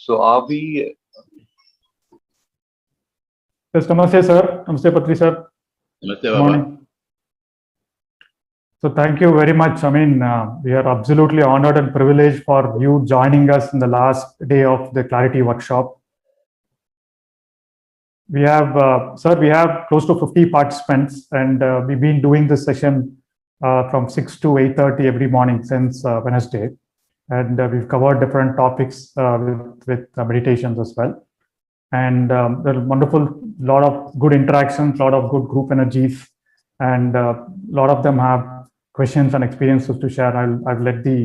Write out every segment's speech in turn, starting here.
So are we? Yes, namaste, sir. Namaste, Patriji, sir. Namaste, Good Baba. morning. So thank you very much. I mean, we are absolutely honored and privileged for you joining us in the last day of the Clarity workshop. We have, sir, we have close to 50 participants, and we've been doing this session from 6 to 8:30 every morning since Wednesday. And we've covered different topics with meditations as well. And there are wonderful, lot of good interactions, lot of good group energies, and a lot of them have questions and experiences to share. I've let the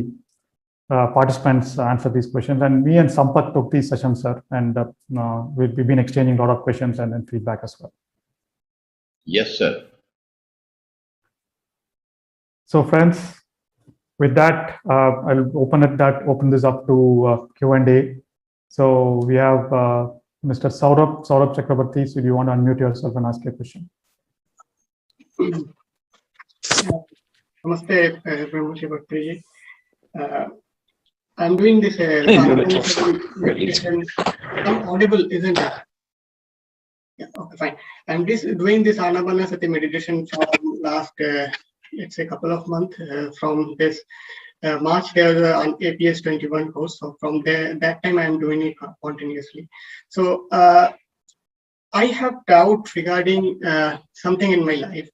participants answer these questions, and me and Sampath took these sessions, sir, and we've been exchanging a lot of questions and feedback as well. Yes, sir. So, friends, with that, I'll open this up to Q&A. So we have Mr. Saurabh Chakrabarti. So do you want to unmute yourself and ask a question? Namaste, Patriji. I'm doing this meditation. I'm audible, isn't it? Yeah, okay, fine. I'm doing this Anapanasati meditation from last, let's say, couple of months. From this March, there was an APS 21 course. So from there, that time I'm doing it continuously. So I have doubt regarding something in my life.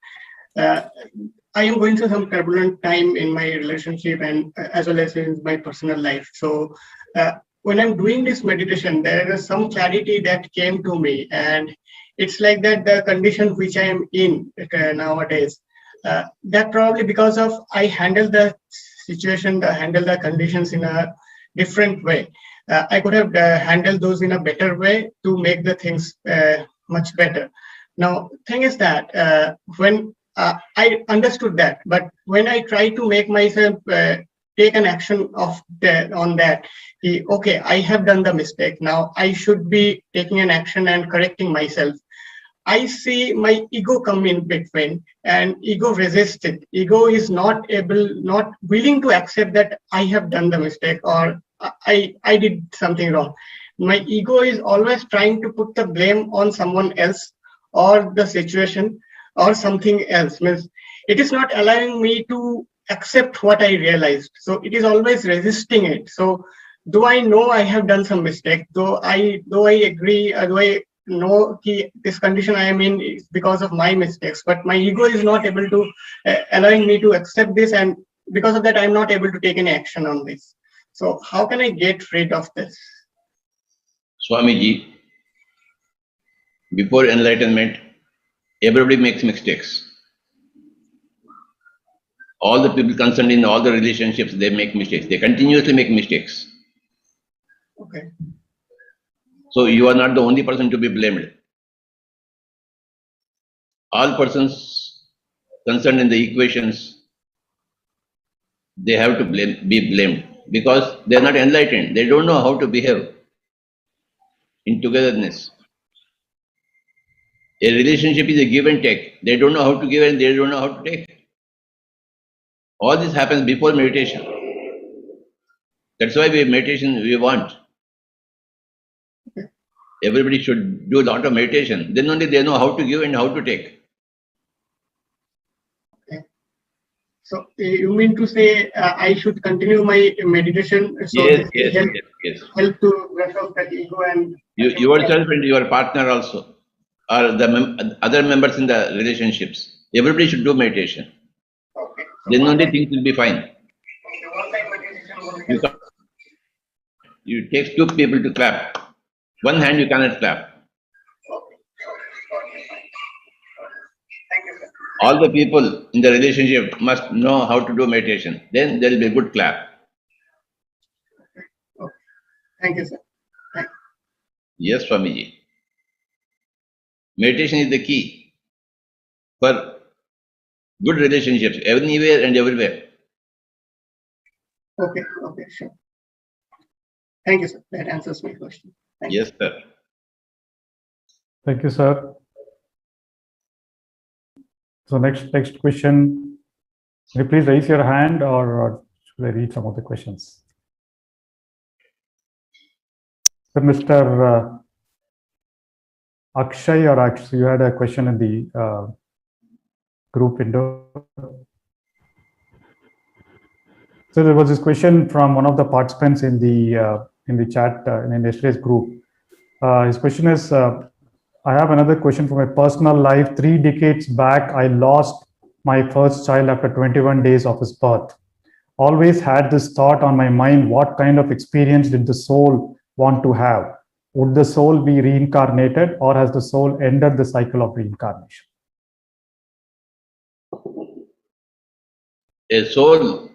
I am going through some turbulent time in my relationship and as well as in my personal life. So when I'm doing this meditation, there is some clarity that came to me, and it's like that the condition which I am in nowadays, that probably because of I handle the situation, handle the conditions in a different way. I could have handled those in a better way to make the things much better. Now, thing is that when I understood that, but when I try to make myself take an action on that, okay, I have done the mistake. Now I should be taking an action and correcting myself. I see my ego come in between, and ego resists it. Ego is not willing to accept that I have done the mistake or I did something wrong. My ego is always trying to put the blame on someone else or the situation or something else. Means it is not allowing me to accept what I realized. So it is always resisting it. So do I know I have done some mistake? Do I agree? Do I know this condition I am in is because of my mistakes? But my ego is not able to allowing me to accept this, and because of that, I am not able to take any action on this. So how can I get rid of this? Swamiji, before enlightenment, everybody makes mistakes. All the people concerned in all the relationships, they make mistakes. They continuously make mistakes. Okay. So you are not the only person to be blamed. All persons concerned in the equations, they have to be blamed because they are not enlightened. They don't know how to behave in togetherness. A relationship is a give and take. They don't know how to give and they don't know how to take. All this happens before meditation. That's why we want. Everybody should do a lot of meditation. Then only they know how to give and how to take. Okay. So you mean to say I should continue my meditation? So Yes. help to brush off that ego and yourself and your partner also, or the other members in the relationships. Everybody should do meditation. Okay. So then only things will be fine. You take two people to clap. One hand you cannot clap. All the people in the relationship must know how to do meditation. Then there will be a good clap. Okay. Thank you, sir. Yes, Swamiji. Meditation is the key for good relationships, anywhere and everywhere. Okay, sure. Thank you, sir. That answers my question. Thank yes, sir. Thank you, sir. So next question. Can you please raise your hand, or should I read some of the questions? So, Mr. Akshay or Akshay, you had a question in the group window. So there was this question from one of the participants in the chat in yesterday's group. His question is, I have another question from my personal life. 3 decades back, I lost my first child after 21 days of his birth. Always had this thought on my mind, what kind of experience did the soul want to have? Would the soul be reincarnated, or has the soul ended the cycle of reincarnation? A soul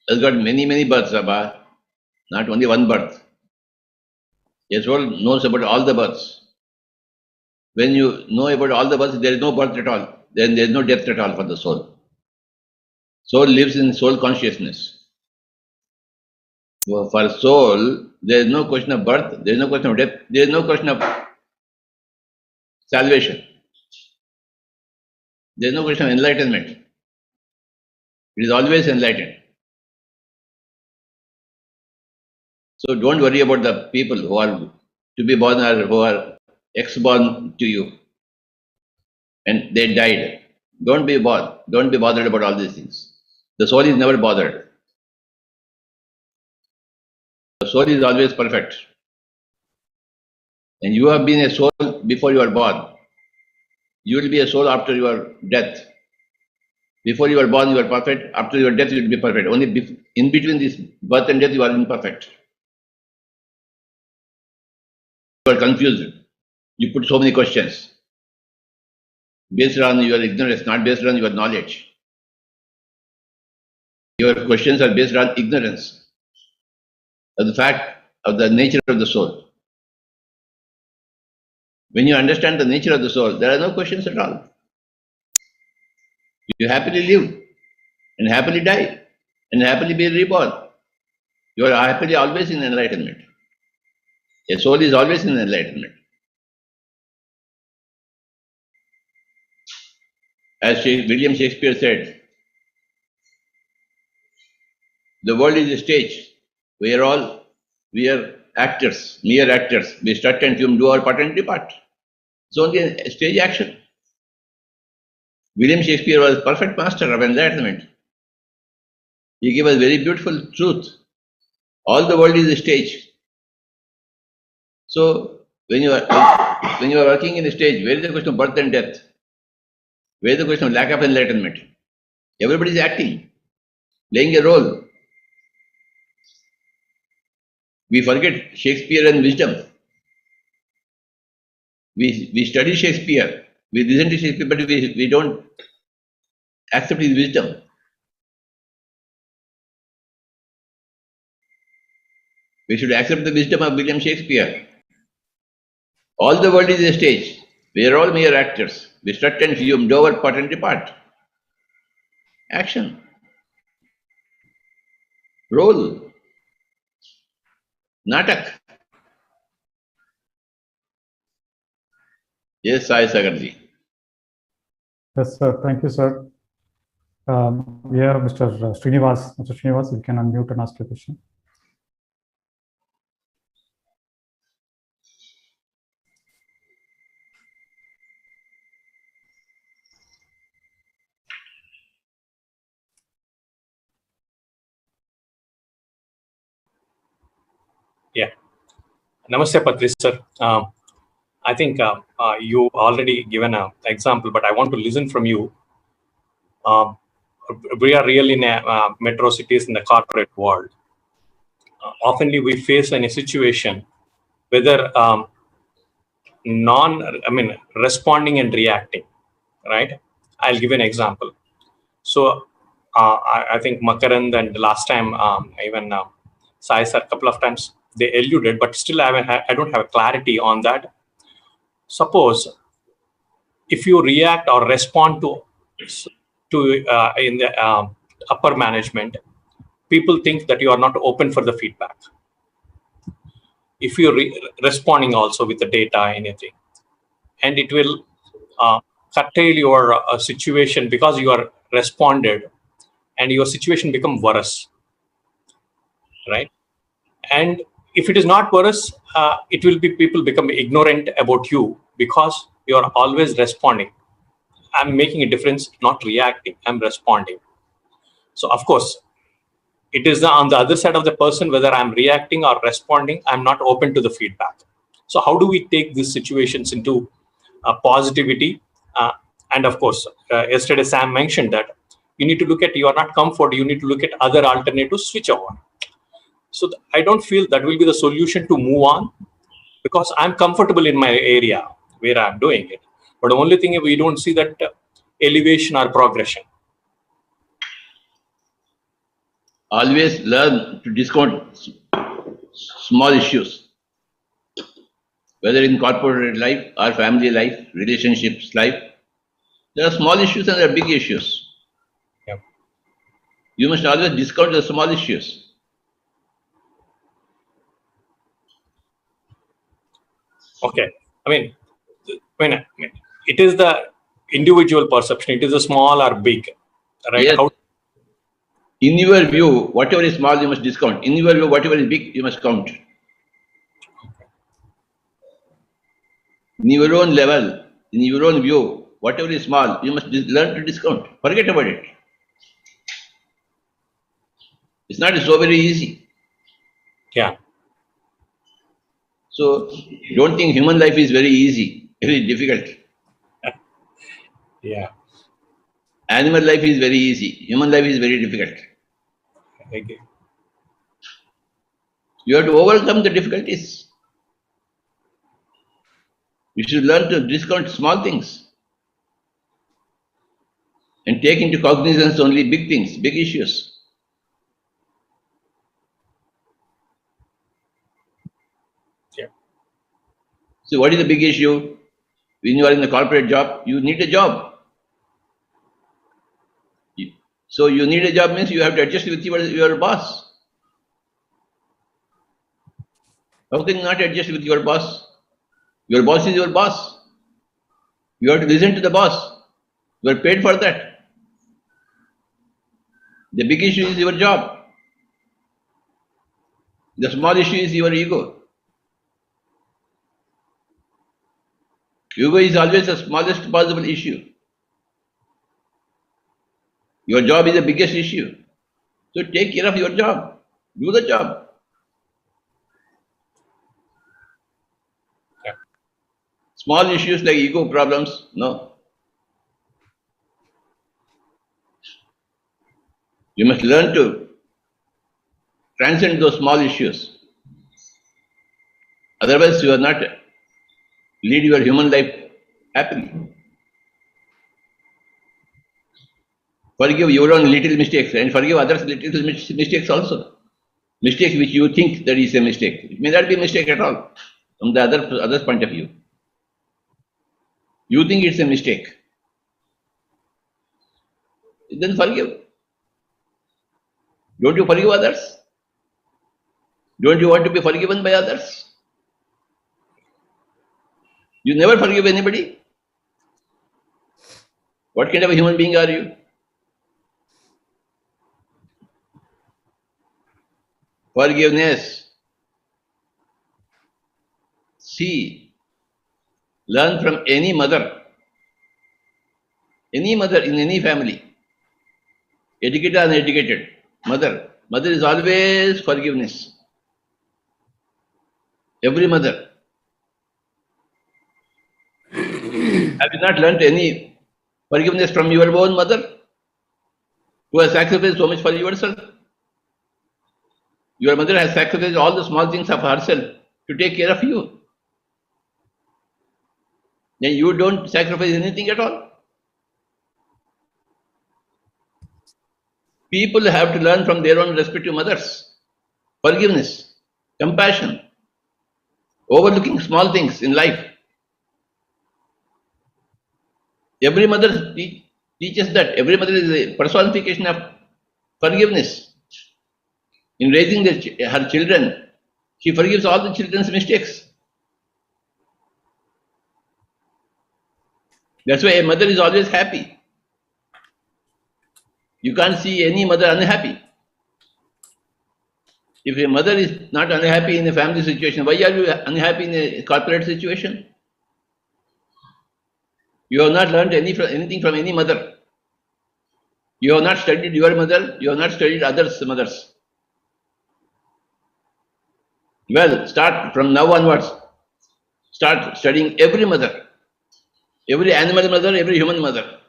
has got many births, Abba. Not only one birth. A soul knows about all the births. When you know about all the births, there is no birth at all. Then there is no death at all for the soul. Soul lives in soul consciousness. For soul, there is no question of birth, there is no question of death, there is no question of salvation. There is no question of enlightenment. It is always enlightened. So don't worry about the people who are to be born or who are ex-born to you and they died. Don't be bothered about all these things. The soul is never bothered. The soul is always perfect. And you have been a soul before you are born. You will be a soul after your death. Before you are born, you are perfect. After your death, you will be perfect. Only in between this birth and death, you are imperfect. You are confused. You put so many questions based on your ignorance, not based on your knowledge. Your questions are based on ignorance of the fact of the nature of the soul. When you understand the nature of the soul, there are no questions at all. You happily live and happily die and happily be reborn. You are happily always in enlightenment. A soul is always in enlightenment. As William Shakespeare said, the world is a stage. We are actors, mere actors. We strut and fume, do our part and depart. It's only a stage action. William Shakespeare was a perfect master of enlightenment. He gave us very beautiful truth. All the world is a stage. So when you are working in a stage, where is the question of birth and death? Where is the question of lack of enlightenment? Everybody is acting, playing a role. We forget Shakespeare and wisdom. We study Shakespeare, we listen to Shakespeare, but we don't accept his wisdom. We should accept the wisdom of William Shakespeare. All the world is a stage. We are all mere actors. We strut and fume, do our part and depart. Action. Role. Natak. Yes, Sai Sagarji. Yes, sir. Thank you, sir. We have Mr. Srinivas. Mr. Srinivas, you can unmute and ask your question. Yeah. Namaste, Patriji, sir. I think you already given an example, but I want to listen from you. We are really in metro cities in the corporate world. Oftenly we face in a situation whether responding and reacting, right? I'll give an example. So I think Makarand and last time even Sai sir a couple of times they alluded, but still I don't have clarity on that. Suppose if you react or respond to in the upper management, people think that you are not open for the feedback. If you're responding also with the data, anything, and it will curtail your situation because you are responded, and your situation become worse, right? And if it is not porous, it will be people become ignorant about you because you are always responding. I'm making a difference, not reacting. I'm responding. So of course, it is on the other side of the person, whether I'm reacting or responding, I'm not open to the feedback. So how do we take these situations into positivity? And of course, yesterday Sam mentioned that you need to look at, you are not comfort, you need to look at other alternatives, switch over. So I don't feel that will be the solution to move on, because I'm comfortable in my area where I'm doing it. But the only thing is we don't see that elevation or progression. Always learn to discount small issues, whether in corporate life or family life, relationships life. There are small issues and there are big issues. Yeah. You must always discount the small issues. Okay. I mean, it is the individual perception. It is a small or big, right? Yes. In your view, whatever is small, you must discount. In your view, whatever is big, you must count. In your own level, in your own view, whatever is small, you must learn to discount. Forget about it. It's not so very easy. Yeah. So don't think human life is very easy, very difficult. Yeah. Animal life is very easy. Human life is very difficult. Okay. You have to overcome the difficulties. You should learn to discount small things and take into cognizance only big things, big issues. Yeah. So what is the big issue? When you are in a corporate job, you need a job. So you need a job means you have to adjust with your boss. How can you not adjust with your boss? Your boss is your boss. You have to listen to the boss. You are paid for that. The big issue is your job. The small issue is your ego. Ego is always the smallest possible issue. Your job is the biggest issue. So take care of your job. Do the job. Yeah. Small issues like ego problems, no. You must learn to transcend those small issues. Otherwise, you are not lead your human life happily. Forgive your own little mistakes and forgive others' little mistakes also. Mistakes which you think that is a mistake. It may not be a mistake at all from the other's point of view. You think it's a mistake. Then forgive. Don't you forgive others? Don't you want to be forgiven by others? You never forgive anybody? What kind of a human being are you? Forgiveness. See, learn from any mother in any family, educated or uneducated, mother is always forgiveness. Every mother. Have you not learnt any forgiveness from your own mother, who has sacrificed so much for yourself? Your mother has sacrificed all the small things of herself to take care of you. Then you don't sacrifice anything at all. People have to learn from their own respective mothers. Forgiveness, compassion, overlooking small things in life. Every mother teaches that. Every mother is a personification of forgiveness. In raising her children, she forgives all the children's mistakes. That's why a mother is always happy. You can't see any mother unhappy. If your mother is not unhappy in a family situation, why are you unhappy in a corporate situation? You have not learned anything from any mother. You have not studied your mother, you have not studied others' mothers. Well, start from now onwards. Start studying every mother, every animal mother, every human mother.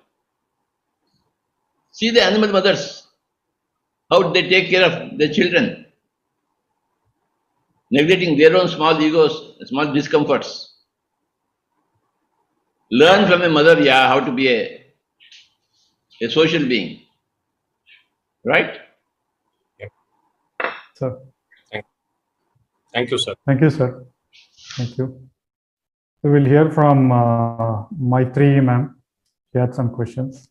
See the animal mothers, how they take care of their children, neglecting their own small egos, small discomforts. Learn from a mother, yeah, how to be a social being. Right? Sir. Thank you, sir. Thank you, sir. Thank you. So we'll hear from Maitri ma'am. She had some questions.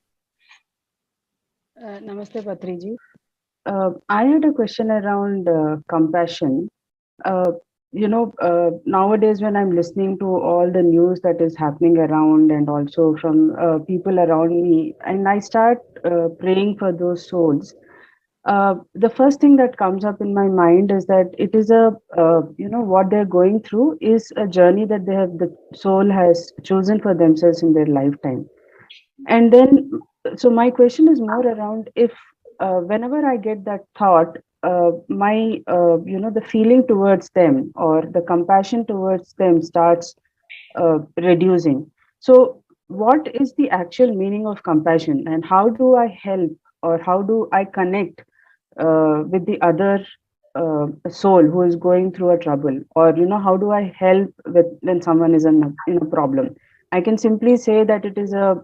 Namaste, Patriji. I had a question around compassion. Nowadays when I'm listening to all the news that is happening around and also from people around me, and I start praying for those souls, the first thing that comes up in my mind is that it is what they're going through is a journey that the soul has chosen for themselves in their lifetime. And then, so my question is more around if whenever I get that thought, the feeling towards them or the compassion towards them starts reducing. So what is the actual meaning of compassion, and how do I help, or how do I connect with the other soul who is going through a trouble, or how do I help with when someone is in a problem? I can simply say that it is a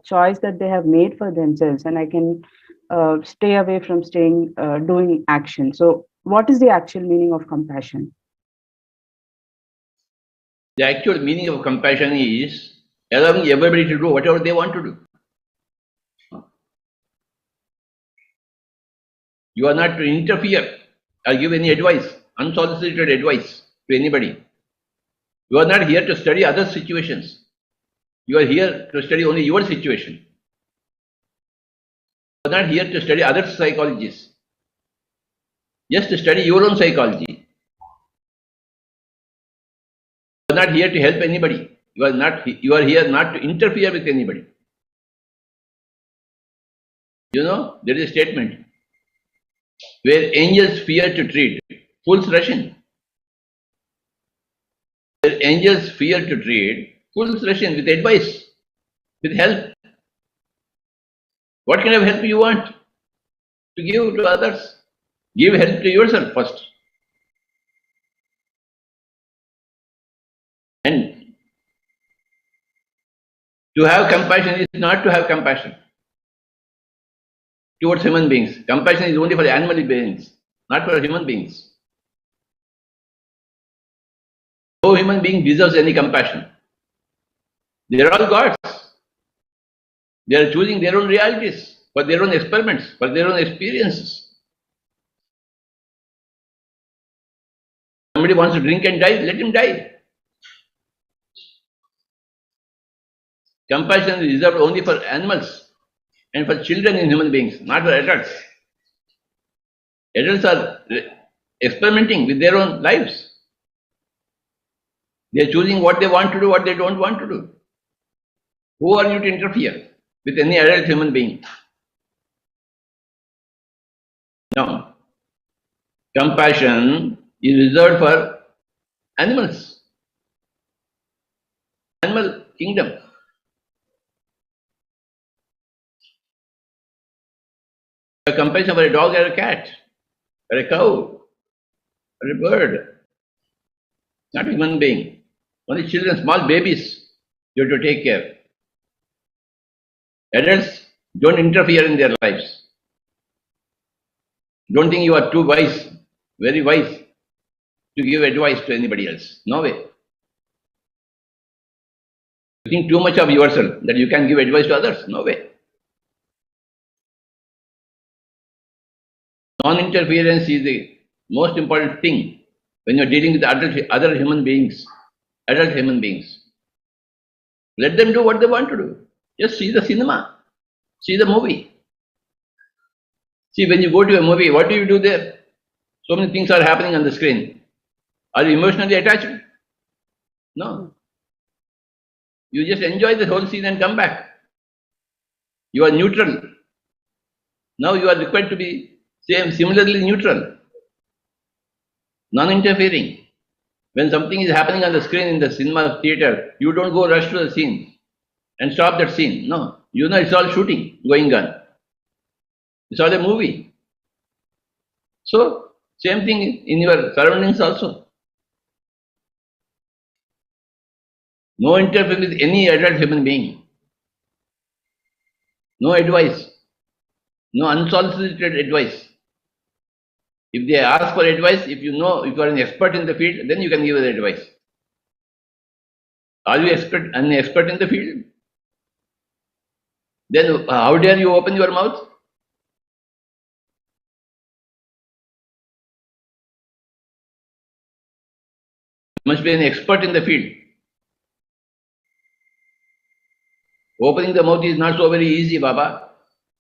choice that they have made for themselves, and I can stay away from doing action. So what is the actual meaning of compassion? The actual meaning of compassion is allowing everybody to do whatever they want to do. You are not to interfere or give any advice, unsolicited advice to anybody. You are not here to study other situations. You are here to study only your situation. You are not here to study other psychologies. Just to study your own psychology. You are not here to help anybody. You are here not to interfere with anybody. You know, there is a statement where angels fear to treat, fools rush in. Where angels fear to treat, fools rush in with advice, with help. What kind of help you want to give to others? Give help to yourself first. And to have compassion is not to have compassion towards human beings. Compassion is only for animal beings, not for human beings. No human being deserves any compassion. They are all gods. They are choosing their own realities, for their own experiments, for their own experiences. Somebody wants to drink and die, let him die. Compassion is reserved only for animals and for children in human beings, not for adults. Adults are experimenting with their own lives. They are choosing what they want to do, what they don't want to do. Who are you to interfere with any adult human being? Now, compassion is reserved for animals, animal kingdom. A compassion for a dog or a cat, or a cow, or a bird, not a human being. Only children, small babies, you have to take care. Adults, don't interfere in their lives. Don't think you are too wise, very wise, to give advice to anybody else. No way. You think too much of yourself that you can give advice to others? No way. Non-interference is the most important thing when you are dealing with other human beings, adult human beings. Let them do what they want to do. Just see the cinema, see the movie. See, when you go to a movie, what do you do there? So many things are happening on the screen. Are you emotionally attached? No. You just enjoy the whole scene and come back. You are neutral. Now you are required to be similarly neutral, non-interfering. When something is happening on the screen in the cinema theater, you don't go rush to the scene and stop that scene. No. You know it's all shooting going on. It's all a movie. So, same thing in your surroundings also. No interfere with any adult human being. No advice. No unsolicited advice. If they ask for advice, if you know, if you are an expert in the field, then you can give the advice. Are you an expert in the field? Then how dare you open your mouth? You must be an expert in the field. Opening the mouth is not so very easy, Baba.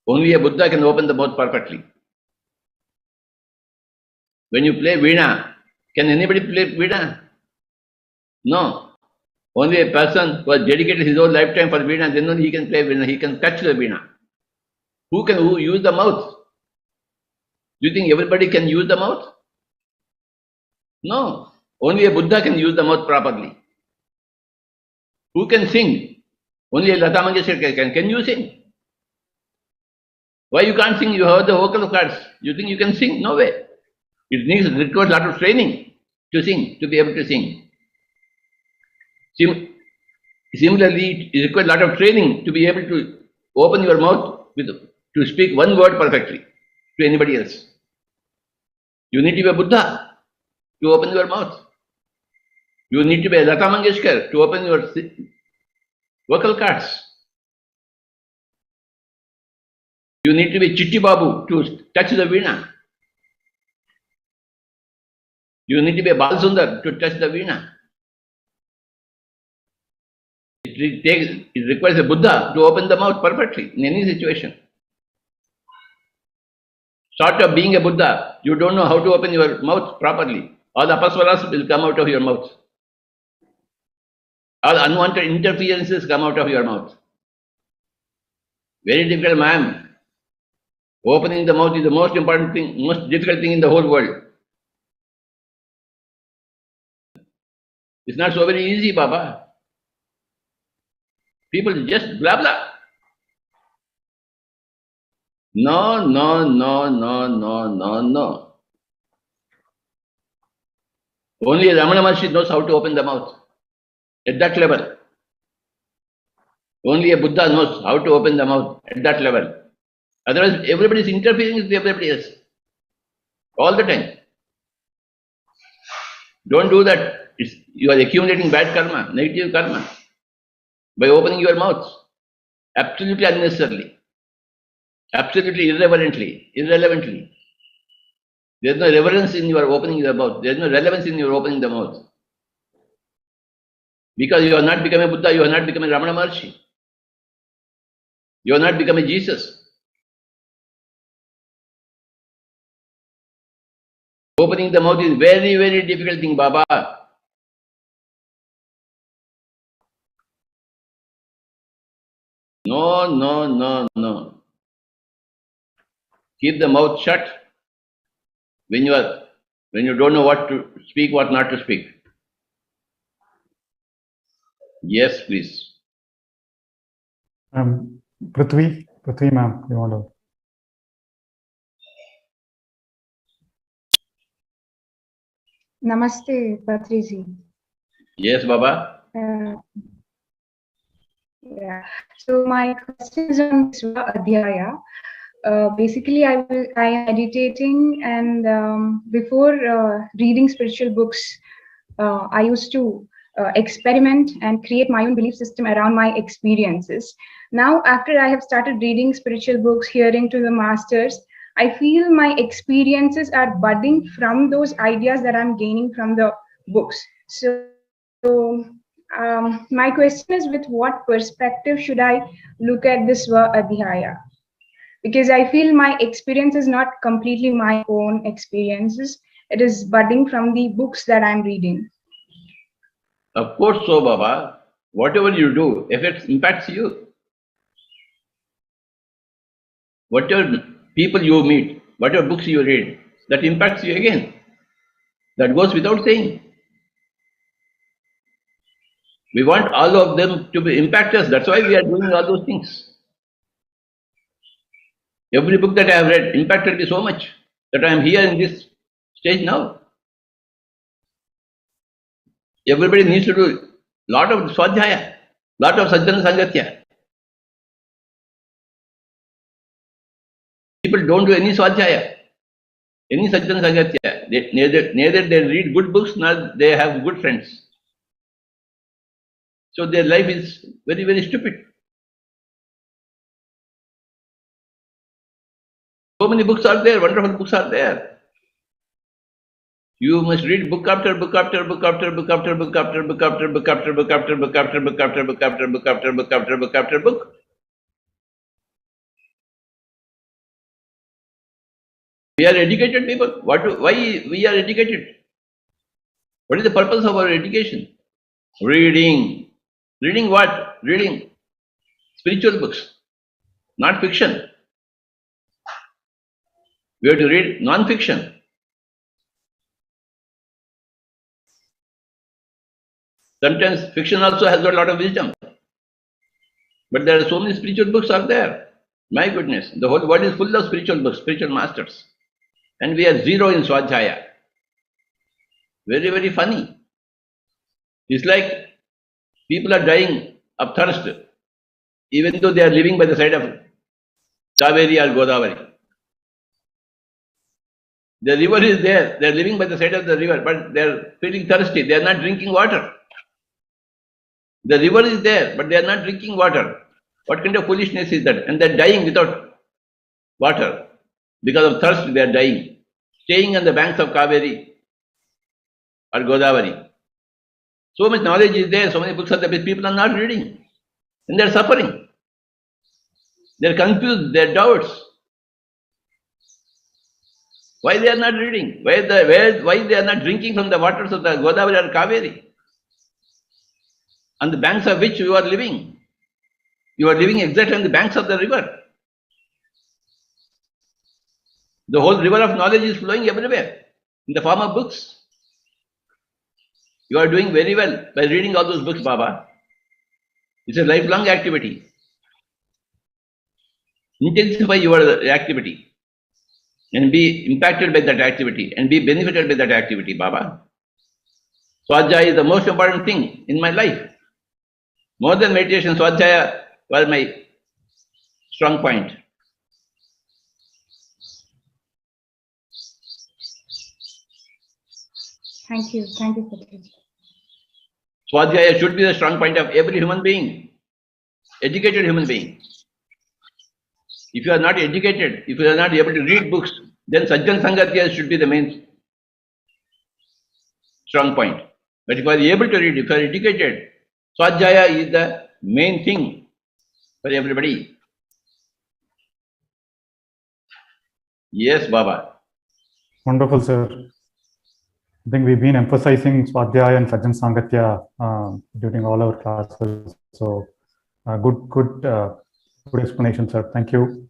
Only a Buddha can open the mouth perfectly. When you play Veena, can anybody play Veena? No. Only a person who has dedicated his whole lifetime for Veena, then only he can play Veena, he can touch the Veena. Who can use the mouth? Do you think everybody can use the mouth? No. Only a Buddha can use the mouth properly. Who can sing? Only a Lata Mangeshkar can. Can you sing? Why you can't sing? You have the vocal cords. You think you can sing? No way. It requires a lot of training to sing, to be able to sing. Similarly, it requires a lot of training to be able to open your mouth to speak one word perfectly to anybody else. You need to be a Buddha to open your mouth. You need to be a Lata Mangeshkar to open your vocal cords. You need to be Chitti Babu to touch the Veena. You need to be a Balsundar to touch the Veena. It requires a Buddha to open the mouth perfectly in any situation. Short of being a Buddha, you don't know how to open your mouth properly. All the apaswaras will come out of your mouth. All unwanted interferences come out of your mouth. Very difficult, ma'am. Opening the mouth is the most important thing, most difficult thing in the whole world. It's not so very easy, Baba. People just blah blah. No, no, no, no, no, no, no. Only Ramana Maharshi knows how to open the mouth. At that level. Only a Buddha knows how to open the mouth at that level. Otherwise, everybody is interfering with everybody else. All the time. Don't do that. You are accumulating bad karma, negative karma, by opening your mouth. Absolutely unnecessarily. Absolutely irrelevantly. There is no reverence in your opening the mouth. There is no relevance in your opening the mouth. Because you are not becoming a Buddha, you are not becoming Ramana Maharshi. You are not becoming Jesus. Opening the mouth is very, very difficult thing, Baba. No, no, no, no. Keep the mouth shut when you don't know what to speak, what not to speak. Yes, please. Prithvi ma'am, you want to? Namaste, Patriji. Yes, Baba. Yeah. So my question is on Swa Adhyaya. Basically, I am meditating, and before reading spiritual books, I used to experiment and create my own belief system around my experiences. Now, after I have started reading spiritual books, hearing to the masters, I feel my experiences are budding from those ideas that I'm gaining from the books. So my question is, with what perspective should I look at this Swa Adhyaya? Because I feel my experience is not completely my own experiences, it is budding from the books that I'm reading. Of course so, Baba. Whatever you do, impacts you. Whatever people you meet, whatever books you read, that impacts you again. That goes without saying. We want all of them to impact us. That's why we are doing all those things. Every book that I have read impacted me so much that I am here in this stage now. Everybody needs to do a lot of swadhyaya, lot of sajjana sangatya. People don't do any swadhyaya, any sajjana sangatya. Neither they read good books nor they have good friends. So their life is very, very stupid. So many books are there, wonderful books are there. You must read book after book after book after book after book after book after book after book after book after book after book after book after book after book after book. We are educated people. Why we are educated? What is the purpose of our education? Reading. Reading what? Reading spiritual books, not fiction. We have to read non-fiction. Sometimes fiction also has got a lot of wisdom. But there are so many spiritual books are there. My goodness, the whole world is full of spiritual books, spiritual masters. And we are zero in Swadhyaya. Very, very funny. It's like people are dying of thirst, even though they are living by the side of Kaveri or Godavari. The river is there, they are living by the side of the river, but they are feeling thirsty, they are not drinking water. The river is there, but they are not drinking water. What kind of foolishness is that? And they are dying without water. Because of thirst, they are dying. Staying on the banks of Kaveri or Godavari. So much knowledge is there, so many books are there, but people are not reading. And they are suffering. They are confused, they are doubts. Why they are not reading? Why they are not drinking from the waters of the Godavari or Kaveri? On the banks of which you are living. You are living exactly on the banks of the river. The whole river of knowledge is flowing everywhere in the form of books. You are doing very well by reading all those books, Baba. It's a lifelong activity. Intensify your activity and be impacted by that activity and be benefited by that activity, Baba. Swadhyaya is the most important thing in my life. More than meditation, Swadhyaya was my strong point. Thank you, Patriji. Swadhyaya should be the strong point of every human being, educated human being. If you are not educated, if you are not able to read books, then Sajjan Sangatya should be the main strong point. But if you are able to read, if you are educated, Swadhyaya is the main thing for everybody. Yes, Baba. Wonderful, sir. I think we've been emphasizing Swadhyaya and Sajjan Sangatya during all our classes. So good explanation, sir. Thank you.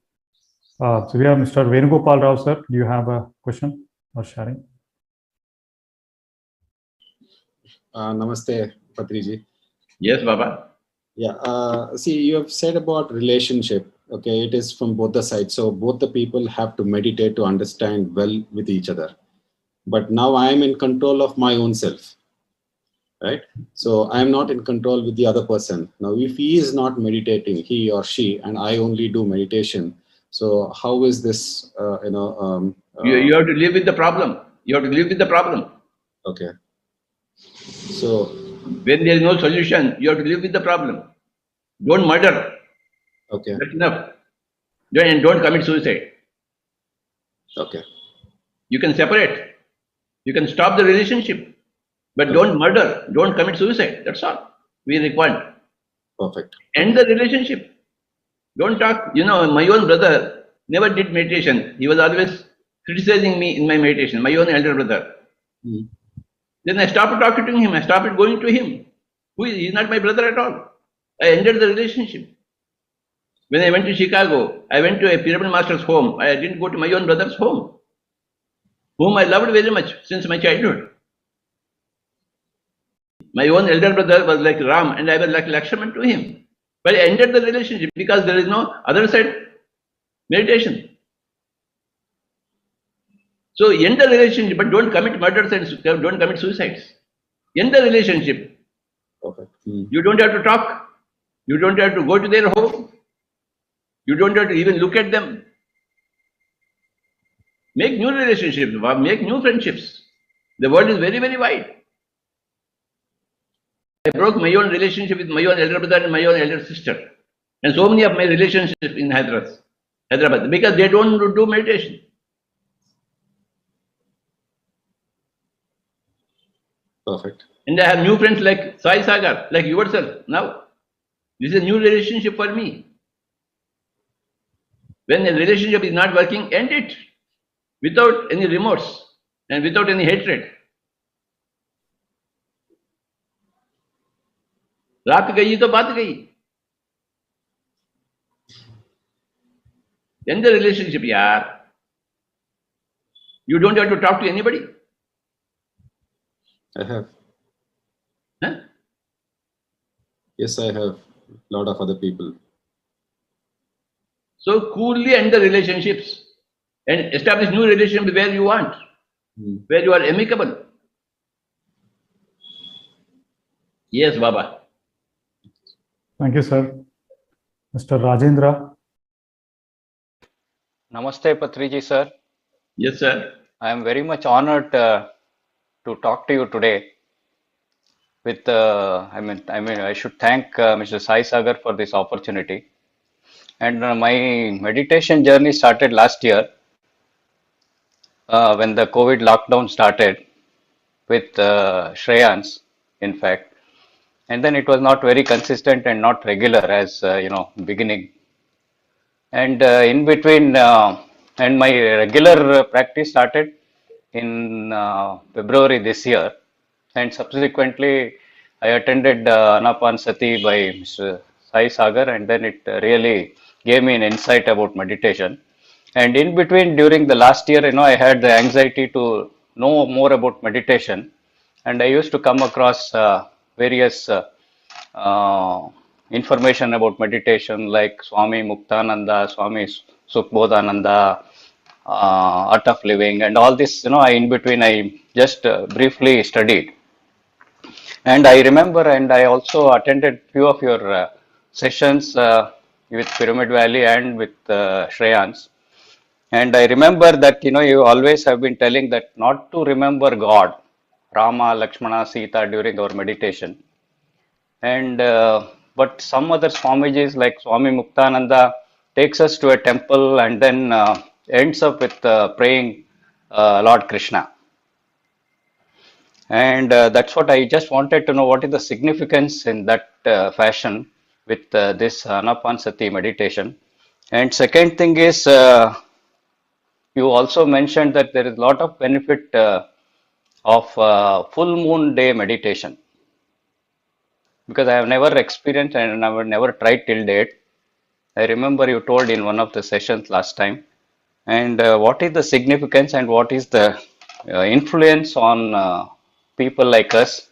So we have Mr. Venugopal Rao, sir. Do you have a question or sharing? Namaste, Patriji. Yes, Baba. Yeah. See, you have said about relationship. Okay, it is from both the sides. So both the people have to meditate to understand well with each other. But now I am in control of my own self, right? So I am not in control with the other person. Now, if he is not meditating, he or she, and I only do meditation, so how is this, you have to live with the problem. You have to live with the problem. Okay. So when there is no solution, you have to live with the problem. Don't murder. Okay. That's enough. Don't commit suicide. Okay. You can separate. You can stop the relationship, but don't murder, don't commit suicide. That's all we require. Perfect. End the relationship. Don't talk. You know, my own brother never did meditation. He was always criticizing me in my meditation, my own elder brother. Mm. Then I stopped talking to him. I stopped going to him. He's not my brother at all. I ended the relationship. When I went to Chicago, I went to a pyramid master's home. I didn't go to my own brother's home, whom I loved very much since my childhood. My own elder brother was like Ram and I was like Lakshman to him. But I ended the relationship because there is no other side meditation. So end the relationship, but don't commit murders and don't commit suicides. End the relationship. Perfect. Mm. You don't have to talk. You don't have to go to their home. You don't have to even look at them. Make new relationships, make new friendships. The world is very, very wide. I broke my own relationship with my own elder brother and my own elder sister. And so many of my relationships in Hyderabad, because they don't do meditation. Perfect. And I have new friends like Sai Sagar, like yourself now. This is a new relationship for me. When a relationship is not working, end it without any remorse and without any hatred. रात गई तो बात गई. End the relationship, yaar. You don't have to talk to anybody. I have. Huh? Yes, I have. A lot of other people. So coolly end the relationships and establish new relationships where you want, where you are amicable. Yes, Baba. Thank you, sir. Mr. Rajendra. Namaste, Patriji, sir. Yes, sir. I am very much honored to talk to you today. With I should thank Mr. Sai Sagar for this opportunity. And my meditation journey started last year when the COVID lockdown started with Shreyans, in fact. And then it was not very consistent and not regular as beginning. And in between, and my regular practice started in February this year. And subsequently, I attended Anapanasati by Mr. Sai Sagar, and then it really gave me an insight about meditation. And in between, during the last year, I had the anxiety to know more about meditation, and I used to come across various information about meditation like Swami Muktananda, Swami Sukhbodhananda, Art of Living, and all this. In between, I just briefly studied. And I remember, and I also attended few of your sessions with Pyramid Valley and with Shreyans. And I remember that, you always have been telling that not to remember God, Rama, Lakshmana, Sita during our meditation. And but some other Swamijis like Swami Muktananda takes us to a temple and then ends up with praying Lord Krishna. And that's what I just wanted to know, what is the significance in that fashion with this Anapanasati meditation. And second thing is, you also mentioned that there is a lot of benefit of full moon day meditation, because I have never experienced and I have never tried till date. I remember you told in one of the sessions last time. And what is the significance and what is the influence on people like us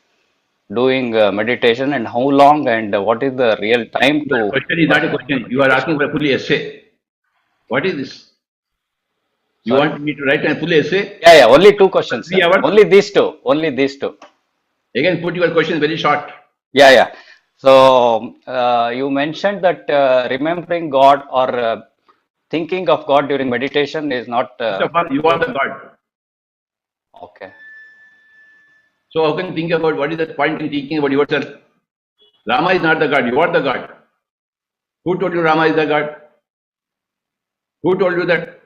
doing meditation, and how long and what is the real time to... The question is not a question. You are asking for a full essay. What is this? You Sorry? want me to write a full essay? Yeah, only two questions. 3 hours? Only these two. Again, put your question very short. Yeah. So you mentioned that remembering God or thinking of God during meditation is not... First of all, you are the God. Okay. So how can you think about what is the point in thinking about yourself? Rama is not the God, you are the God. Who told you Rama is the God? Who told you that?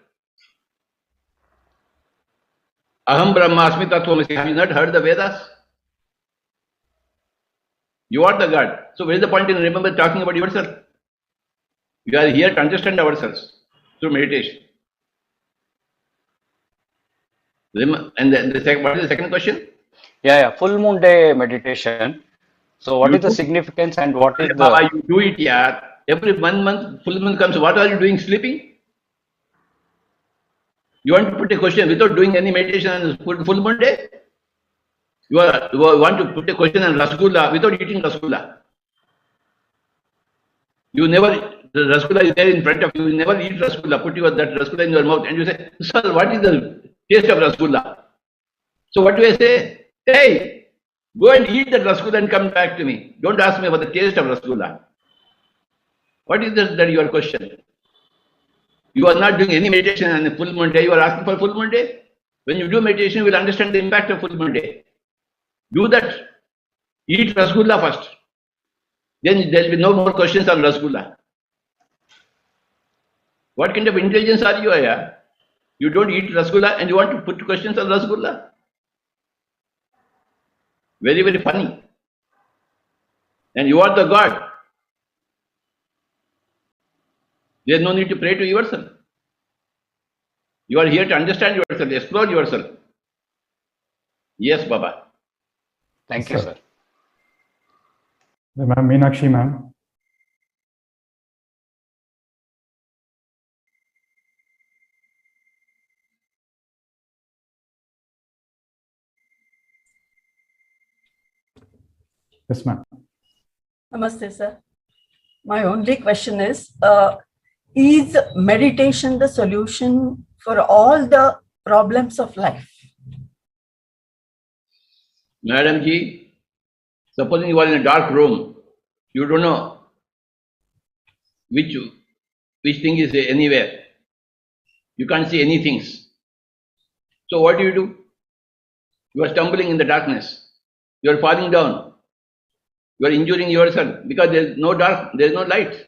Aham Brahmasmi Tattvamasi. Have you not heard the Vedas? You are the God. So where is the point in talking about yourself? We are here to understand ourselves through meditation. And what is the second question? Yeah, full moon day meditation. So what You is the do- significance and what is Baba, the you do it, yeah. Every 1 month, full moon comes. What are you doing? Sleeping? You want to put a question without doing any meditation on full moon day? You want to put a question on rasgulla without eating rasgulla. You never, the rasgulla is there in front of you. You never eat rasgulla. Put that rasgulla in your mouth and you say, sir, what is the taste of rasgulla? So what do I say? Hey, go and eat that rasgulla and come back to me. Don't ask me about the taste of rasgulla. What is that your question? You are not doing any meditation on a full moon day. You are asking for full moon day. When you do meditation, you will understand the impact of full moon day. Do that. Eat rasgulla first. Then there will be no more questions on rasgulla. What kind of intelligence are you, Aya? You don't eat rasgulla and you want to put questions on rasgulla? Very, very funny. And you are the God. There is no need to pray to yourself. You are here to understand yourself, explore yourself. Yes, Baba. thank you, Yes, sir. Ma'am, Meenakshi, ma'am. Yes, ma'am. Namaste, sir. My only question is meditation the solution for all the problems of life? Madam Ji, supposing you are in a dark room, you don't know which thing is anywhere. You can't see any things. So what do? You are stumbling in the darkness. You are falling down. You are injuring yourself because there is no dark, there is no light.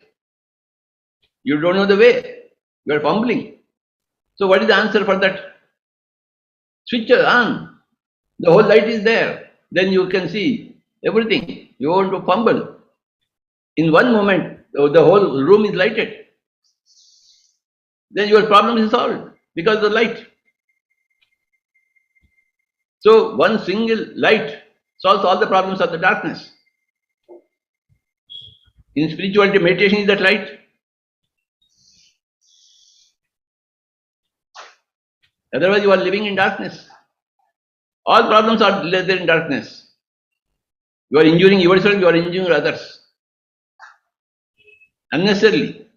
You don't know the way. You are fumbling. So what is the answer for that? Switch on. The whole light is there. Then you can see everything. You want to fumble. In one moment, the whole room is lighted. Then your problem is solved because of the light. So one single light solves all the problems of the darkness. In spirituality, meditation is that light. Otherwise, you are living in darkness. All problems are there in darkness. You are injuring yourself, you are injuring others. Unnecessarily.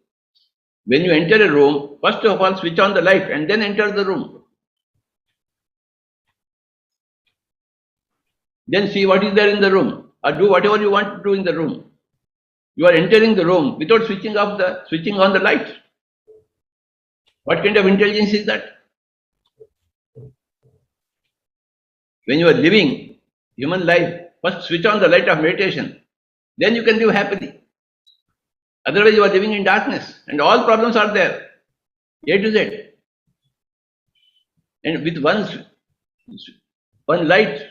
When you enter a room, first of all, switch on the light and then enter the room. Then see what is there in the room or do whatever you want to do in the room. You are entering the room without switching on the light. What kind of intelligence is that? When you are living human life, first switch on the light of meditation. Then you can live happily. Otherwise, you are living in darkness and all problems are there, A to Z. And with one light,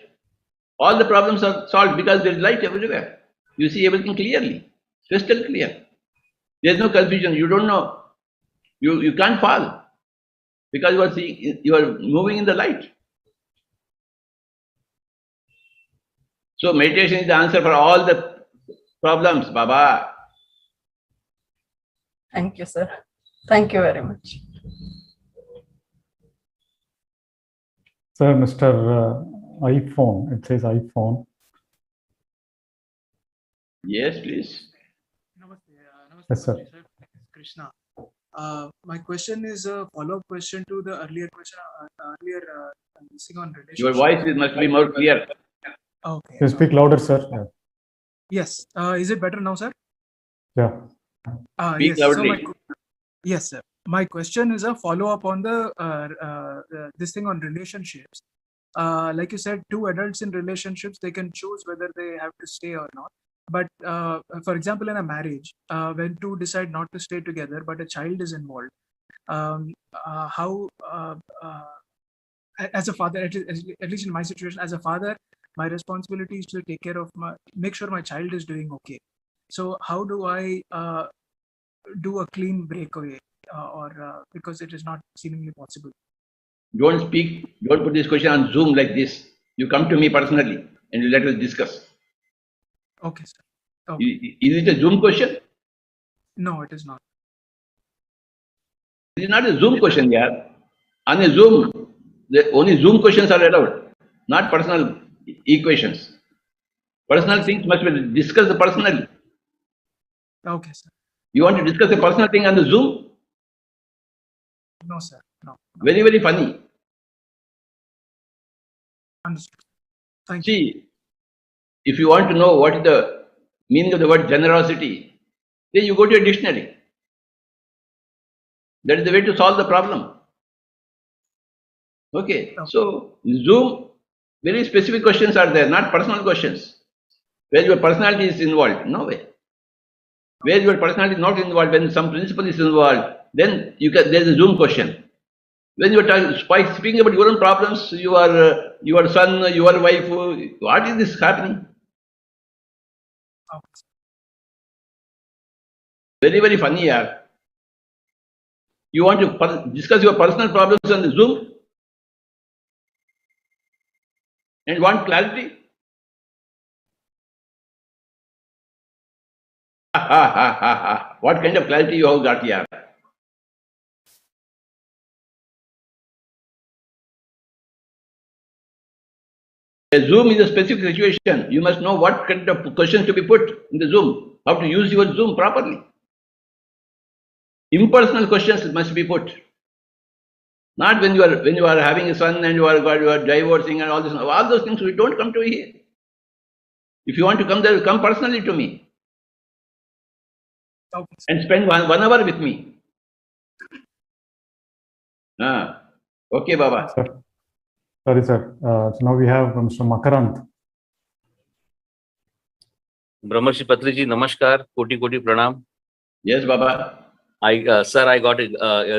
all the problems are solved because there is light everywhere. You see everything clearly, crystal clear. There is no confusion. You don't know. You can't fall because you are moving in the light. So meditation is the answer for all the problems, Baba. Thank you, sir. Thank you very much. Sir, Mr. iPhone, it says iPhone. Yes, please. Namaste, Yes, sir. Patriji, Krishna. My question is a follow-up question to the earlier question, missing on relationship. Your voice must be more clear. Okay. You speak louder, sir. Yeah. Yes. Is it better now, sir? Yeah. Speak Yes. loudly. Yes, sir. My question is a follow-up on this thing on relationships. Like you said, two adults in relationships, they can choose whether they have to stay or not. But for example, in a marriage, when two decide not to stay together, but a child is involved, as a father, at least in my situation, as a father, my responsibility is to make sure my child is doing okay. So how do I do a clean breakaway, because it is not seemingly possible? Don't speak, don't put this question on Zoom like this. You come to me personally and you let us discuss. Okay, sir. Okay. Is it a Zoom question? No, it is not. It is not a Zoom question, yeah. On a Zoom, only Zoom questions are allowed, not personal equations. Personal things must be discussed personally. Okay, sir. You want to discuss a personal thing on the Zoom? No, sir. No. Very, very funny. Understood. Thank you. See, if you want to know what is the meaning of the word generosity, then you go to a dictionary. That is the way to solve the problem. Okay, so Zoom, very specific questions are there, not personal questions, where your personality is involved. No way. Where your personality is not involved, when some principle is involved, then there is a Zoom question. When you are speaking about your own problems, your son, your wife, what is this happening? Okay. Very, very funny, yeah. You want to discuss your personal problems on the Zoom and want clarity? What kind of clarity you have got here? A Zoom is a specific situation. You must know what kind of questions to be put in the Zoom, how to use your Zoom properly. Impersonal questions must be put. Not when you are having a son and you are divorcing and all this. All those things we don't come to here. If you want to come there, come personally to me. Okay. And spend 1 hour with me. Okay, Baba. Sir. Sorry, sir. So now we have Mr. Makarand. Brahmarshi Patriji, namaskar, koti pranam. Yes, Baba. Sir, I got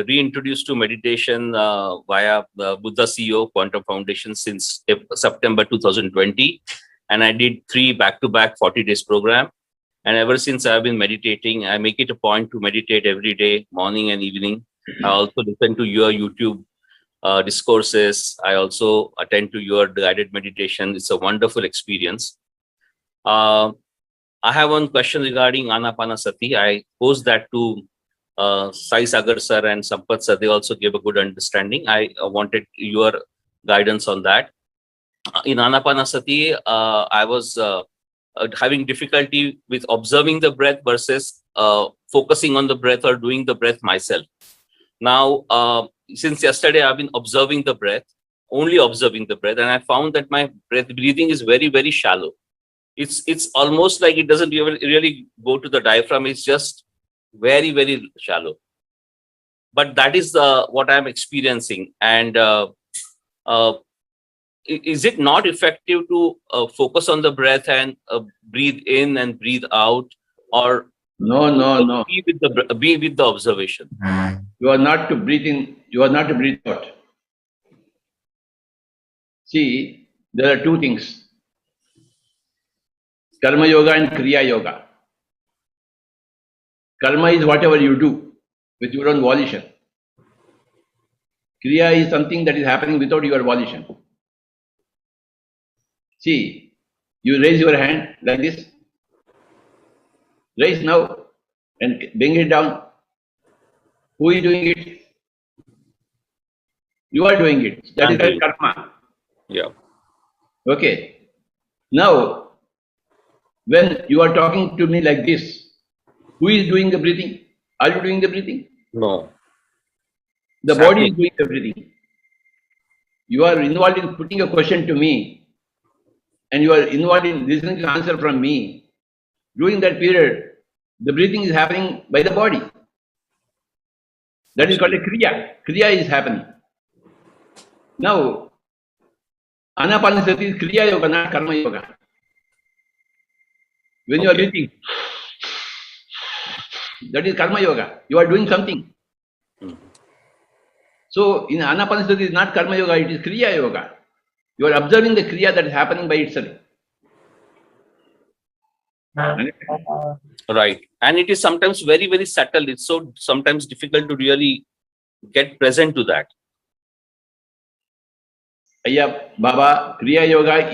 reintroduced to meditation via Buddha CEO Quantum Foundation since September 2020, and I did 3 back-to-back 40 days program. And ever since I've been meditating, I make it a point to meditate every day, morning and evening. I also listen to your YouTube discourses. I also attend to your guided meditation. It's a wonderful experience. I have one question regarding Anapanasati. I posed that to Sai Sagar sir and Sampath sir. They also gave a good understanding. I wanted your guidance on that. In Anapanasati, I was having difficulty with observing the breath versus focusing on the breath or doing the breath myself. Now, since yesterday, I've been observing the breath, only observing the breath, and I found that my breathing is very, very shallow. It's almost like it doesn't really go to the diaphragm. It's just very, very shallow. But that is what I'm experiencing. And is it not effective to focus on the breath and breathe in and breathe out, or No. Be with the observation? You are not to breathe in, you are not to breathe out. See, there are 2 things. Karma yoga and Kriya yoga. Karma is whatever you do with your own volition. Kriya is something that is happening without your volition. See, you raise your hand like this. Raise now and bring it down. Who is doing it? You are doing it. That is called karma. Yeah. Okay. Now, when you are talking to me like this, who is doing the breathing? Are you doing the breathing? No. The body is doing the breathing. You are involved in putting a question to me, and you are involved in listening to the answer from me. During that period, the breathing is happening by the body. That is called a Kriya. Kriya is happening. Now, Anapanasati is Kriya Yoga, not Karma Yoga. When you are breathing, that is Karma Yoga. You are doing something. So, in Anapanasati is not Karma Yoga, it is Kriya Yoga. You are observing the Kriya that is happening by itself. Right. And it is sometimes very, very subtle. It's so sometimes difficult to really get present to that. Ayya, Baba, Kriya Yoga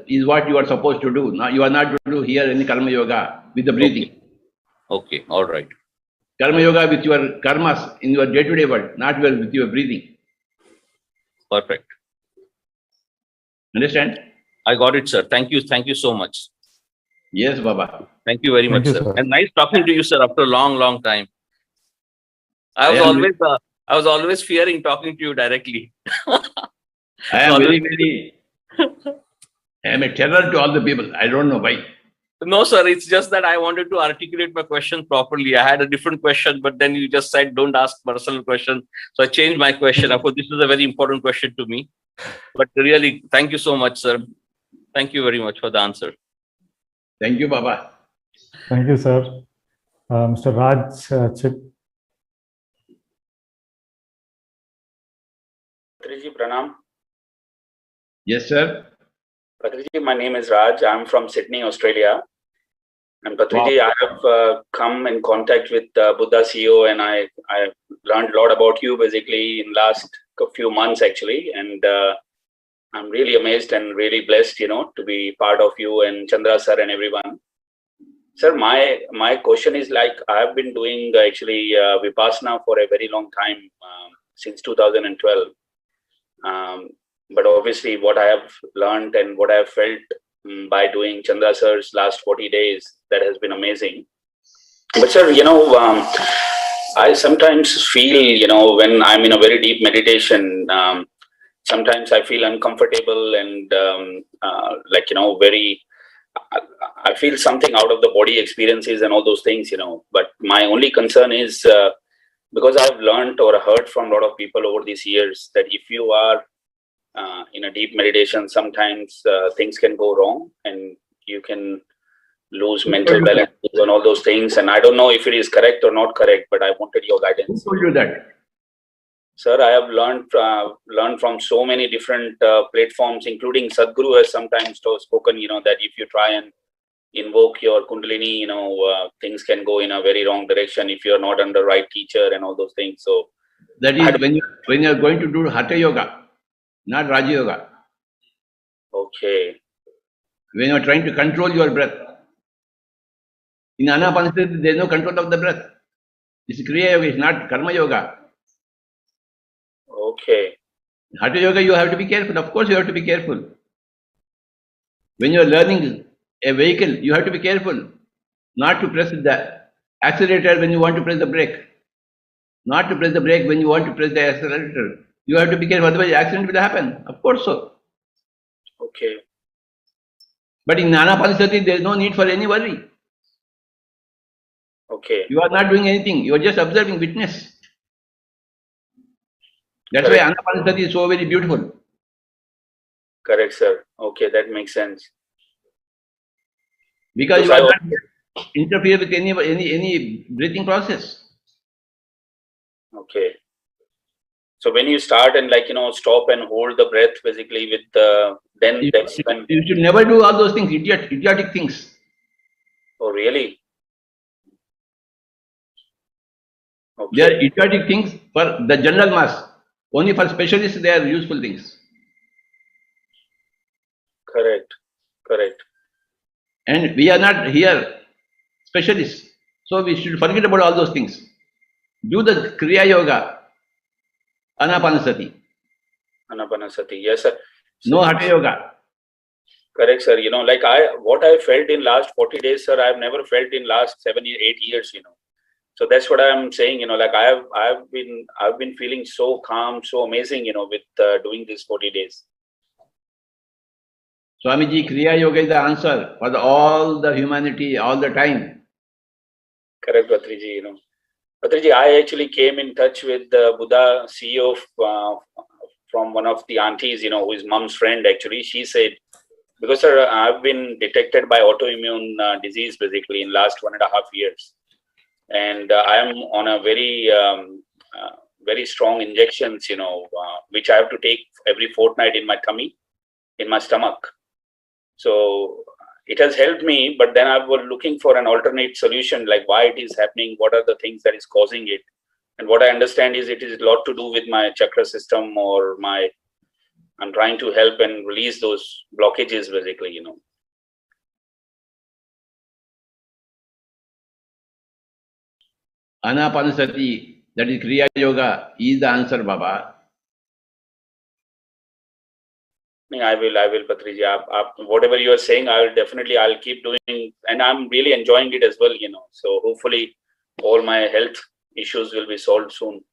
is what you are supposed to do. Now, you are not to do here any Karma Yoga with the breathing. Okay, all right. Karma Yoga with your karmas in your day-to-day world, not with your breathing. Perfect. Understand? I got it, sir. Thank you. Thank you so much. Yes, Baba. Thank you very Thank much, you, sir. sir. And nice talking to you, sir, after a long time. I was always fearing talking to you directly. I am I am a terror to all the people. I don't know why. No, sir, it's just that I wanted to articulate my question properly. I had a different question, but then you just said, don't ask personal questions. So I changed my question. Of course, this is a very important question to me. But really, thank you so much, sir. Thank you very much for the answer. Thank you, Baba. Thank you, sir. Mr. Raj Chip. Patriji, pranam. Yes, sir. Patriji, my name is Raj. I'm from Sydney, Australia. And Patriji, Wow. I have come in contact with Buddha CEO, and I learned a lot about you basically in last few months actually. And I'm really amazed and really blessed, to be part of you and Chandra sir and everyone. Sir, my question is like, I've been doing actually Vipassana for a very long time, since 2012. But obviously what I have learned and what I have felt by doing Chandra sir's last 40 days, that has been amazing. But sir, I sometimes feel, when I'm in a very deep meditation, sometimes I feel uncomfortable and I feel something out of the body experiences and all those things, But my only concern is because I've learned or heard from a lot of people over these years that if you are in a deep meditation, sometimes things can go wrong and you can lose mental balance and all those things. And I don't know if it is correct or not correct, but I wanted your guidance. Who told you that? Sir, I have learned from so many different platforms, including Sadhguru has sometimes spoken, that if you try and invoke your Kundalini, things can go in a very wrong direction if you're not under right teacher and all those things. So that is when you're going to do Hatha Yoga, not Raja Yoga. Okay. When you're trying to control your breath. In Anapanasati, there's no control of the breath. It's Kriya Yoga, it's not Karma Yoga. Okay. Hatha Yoga, you have to be careful. Of course, you have to be careful. When you're learning a vehicle, you have to be careful not to press the accelerator when you want to press the brake. Not to press the brake when you want to press the accelerator. You have to be careful, otherwise accident will happen. Of course so. Okay. But in Anapanasati, there is no need for any worry. Okay. You are not doing anything. You are just observing, witness. That's why Anapanasati is so very beautiful. Correct, sir. Okay, that makes sense. Because you are not interfere with any breathing process. Okay. So when you start and stop and hold the breath basically with then that's when you should never do all those things, idiotic things. Oh really? Okay. They are idiotic things for the general mass. Only for specialists they are useful things. Correct. Correct. And we are not here specialists. So we should forget about all those things. Do the Kriya Yoga, Anapanasati. Anapanasati, yes, sir. So, no Hatha Yoga. Correct, sir. What I felt in last 40 days, sir, I've never felt in last 7 or 8 years, So that's what I'm saying, I've been feeling so calm, so amazing, with doing these 40 days. Swamiji, Kriya Yoga is the answer for all the humanity, all the time. Correct, Patriji, Patriji, I actually came in touch with the Buddha CEO from one of the aunties, who is mom's friend actually. She said, because sir, I've been detected by autoimmune disease basically in last 1.5 years. And I am on a very strong injections, which I have to take every fortnight in my tummy, in my stomach. So it has helped me, but then I was looking for an alternate solution, like why it is happening, what are the things that is causing it. And what I understand is it is a lot to do with my chakra system or my I'm trying to help and release those blockages, basically, you know. Anapanasati, that is Kriya Yoga, is the answer, Baba. I will, Patriji. Whatever you are saying, I'll keep doing, and I'm really enjoying it as well, you know. So hopefully, all my health issues will be solved soon.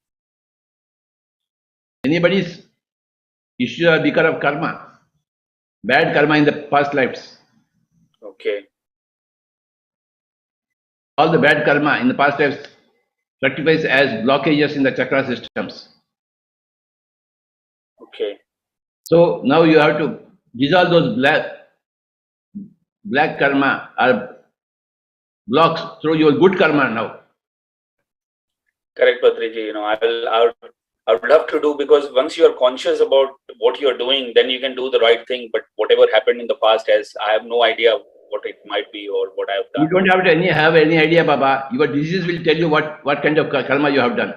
Anybody's issues are because of karma, bad karma in the past lives. Okay. All the bad karma in the past lives rectifies as blockages in the chakra systems. Okay. So now you have to dissolve those black karma or blocks through your good karma now. Correct, Patriji. You know, I would love to do, because once you are conscious about what you are doing, then you can do the right thing. But whatever happened in the past, as I have no idea what it might be or what I have done. You don't have to have any idea, Baba. Your disease will tell you what kind of karma you have done.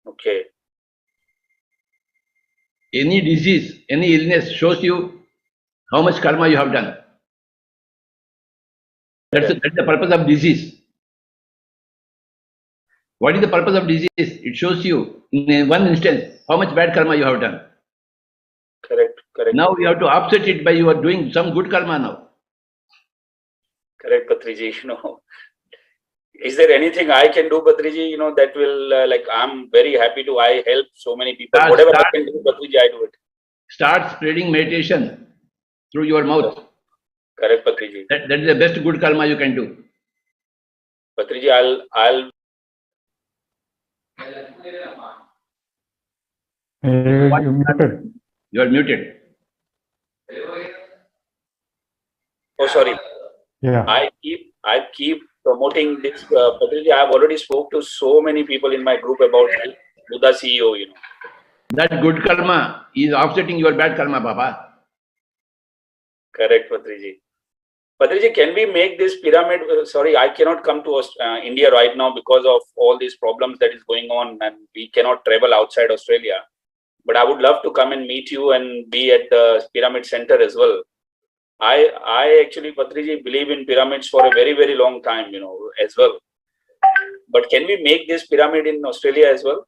Okay. Any disease, any illness shows you how much karma you have done. That's the purpose of disease. What is the purpose of disease? It shows you in one instance how much bad karma you have done. Correct. Now you have to offset it by you are doing some good karma now. Correct, Patriji. You know, is there anything I can do, Patriji? You know, that will I'm very happy to. I help so many people. Whatever I can do, Patriji, I do it. Start spreading meditation through your mouth. Correct, Patriji. That is the best good karma you can do. Patriji, I'll. You're muted. You are muted. Oh, sorry. Yeah. I keep promoting this, Patriji. I've already spoke to so many people in my group about Buddha CEO. You know. That good karma is offsetting your bad karma, Baba. Correct, Patriji. Patriji, can we make this pyramid? Sorry, I cannot come to India right now because of all these problems that is going on, and we cannot travel outside Australia. But I would love to come and meet you and be at the pyramid center as well. I actually, Patriji, believe in pyramids for a very, very long time, you know, as well. But can we make this pyramid in Australia as well?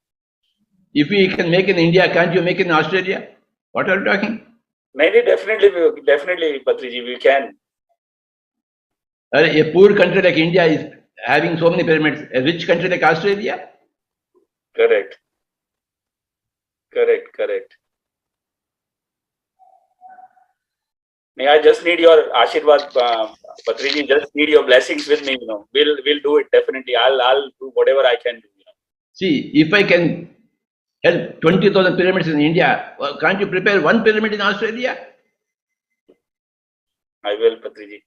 If we can make in India, can't you make it in Australia? What are you talking? Maybe definitely, Patriji, we can. A poor country like India is having so many pyramids. A rich country like Australia? Correct. I just need your Ashirwad, Patriji. Just need your blessings with me. You know, we'll do it definitely. I'll do whatever I can do. You know. See, if I can help 20,000 pyramids in India, well, can't you prepare one pyramid in Australia? I will, Patriji.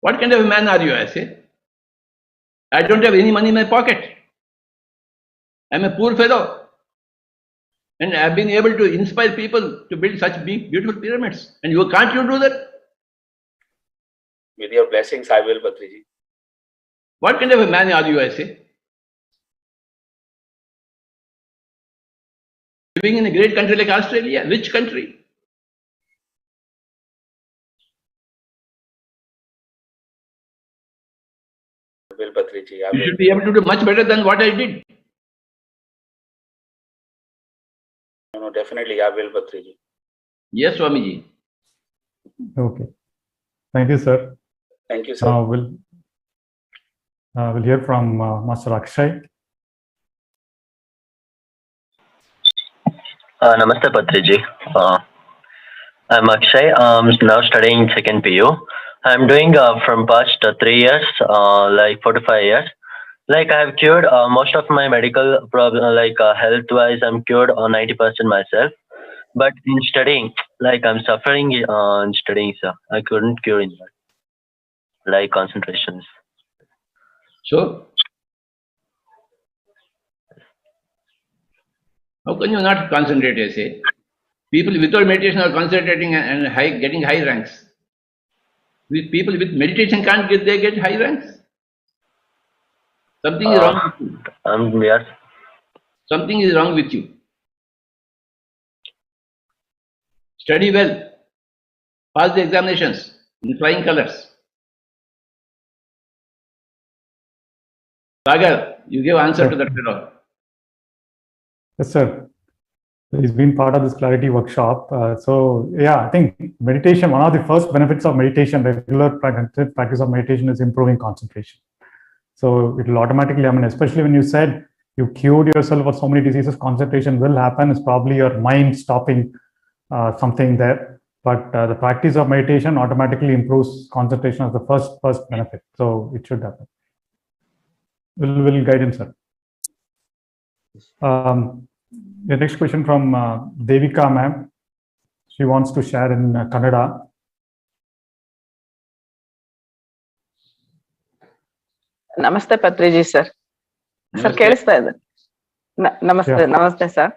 What kind of a man are you, I say? I don't have any money in my pocket. I'm a poor fellow. And I've been able to inspire people to build such big, beautiful pyramids. And can't you do that? With your blessings, I will, Patriji. What kind of a man are you, I say? Living in a great country like Australia, rich country. I will, Patriji. You should be able to do much better than what I did. No, definitely, I will, Patriji. Yes, Swamiji. Okay. Thank you, sir. Thank you, sir. We'll hear from Master Akshay. Namaste, Patriji. I'm Akshay. I'm now studying second PU. I'm doing from past 3 years, like 4 to 5 years. Like I have cured most of my medical problem, like health-wise, I'm cured on 90% myself. But in studying, like I'm suffering in studying, sir. I couldn't cure in that, like concentrations. So, how can you not concentrate, I say? People without meditation are concentrating and getting high ranks. People with meditation can't get high ranks. Something is wrong with you. Yes. Something is wrong with you. Study well. Pass the examinations in flying colors. Sagar, you give answer to that fellow. Yes, sir. He's been part of this clarity workshop. So yeah, I think meditation, one of the first benefits of meditation, regular practice of meditation, is improving concentration. So it will automatically, I mean, especially when you said you cured yourself of so many diseases, concentration will happen. It's probably your mind stopping something there. But the practice of meditation automatically improves concentration as the first benefit. So it should happen. Will guide him, sir. The next question from Devika ma'am. She wants to share in Kannada. ನಮಸ್ತೆ Patriji sir. Sir ಕೇಳಿಸ್ತಾ ಇದೆ? ನಮಸ್ತೆ sir.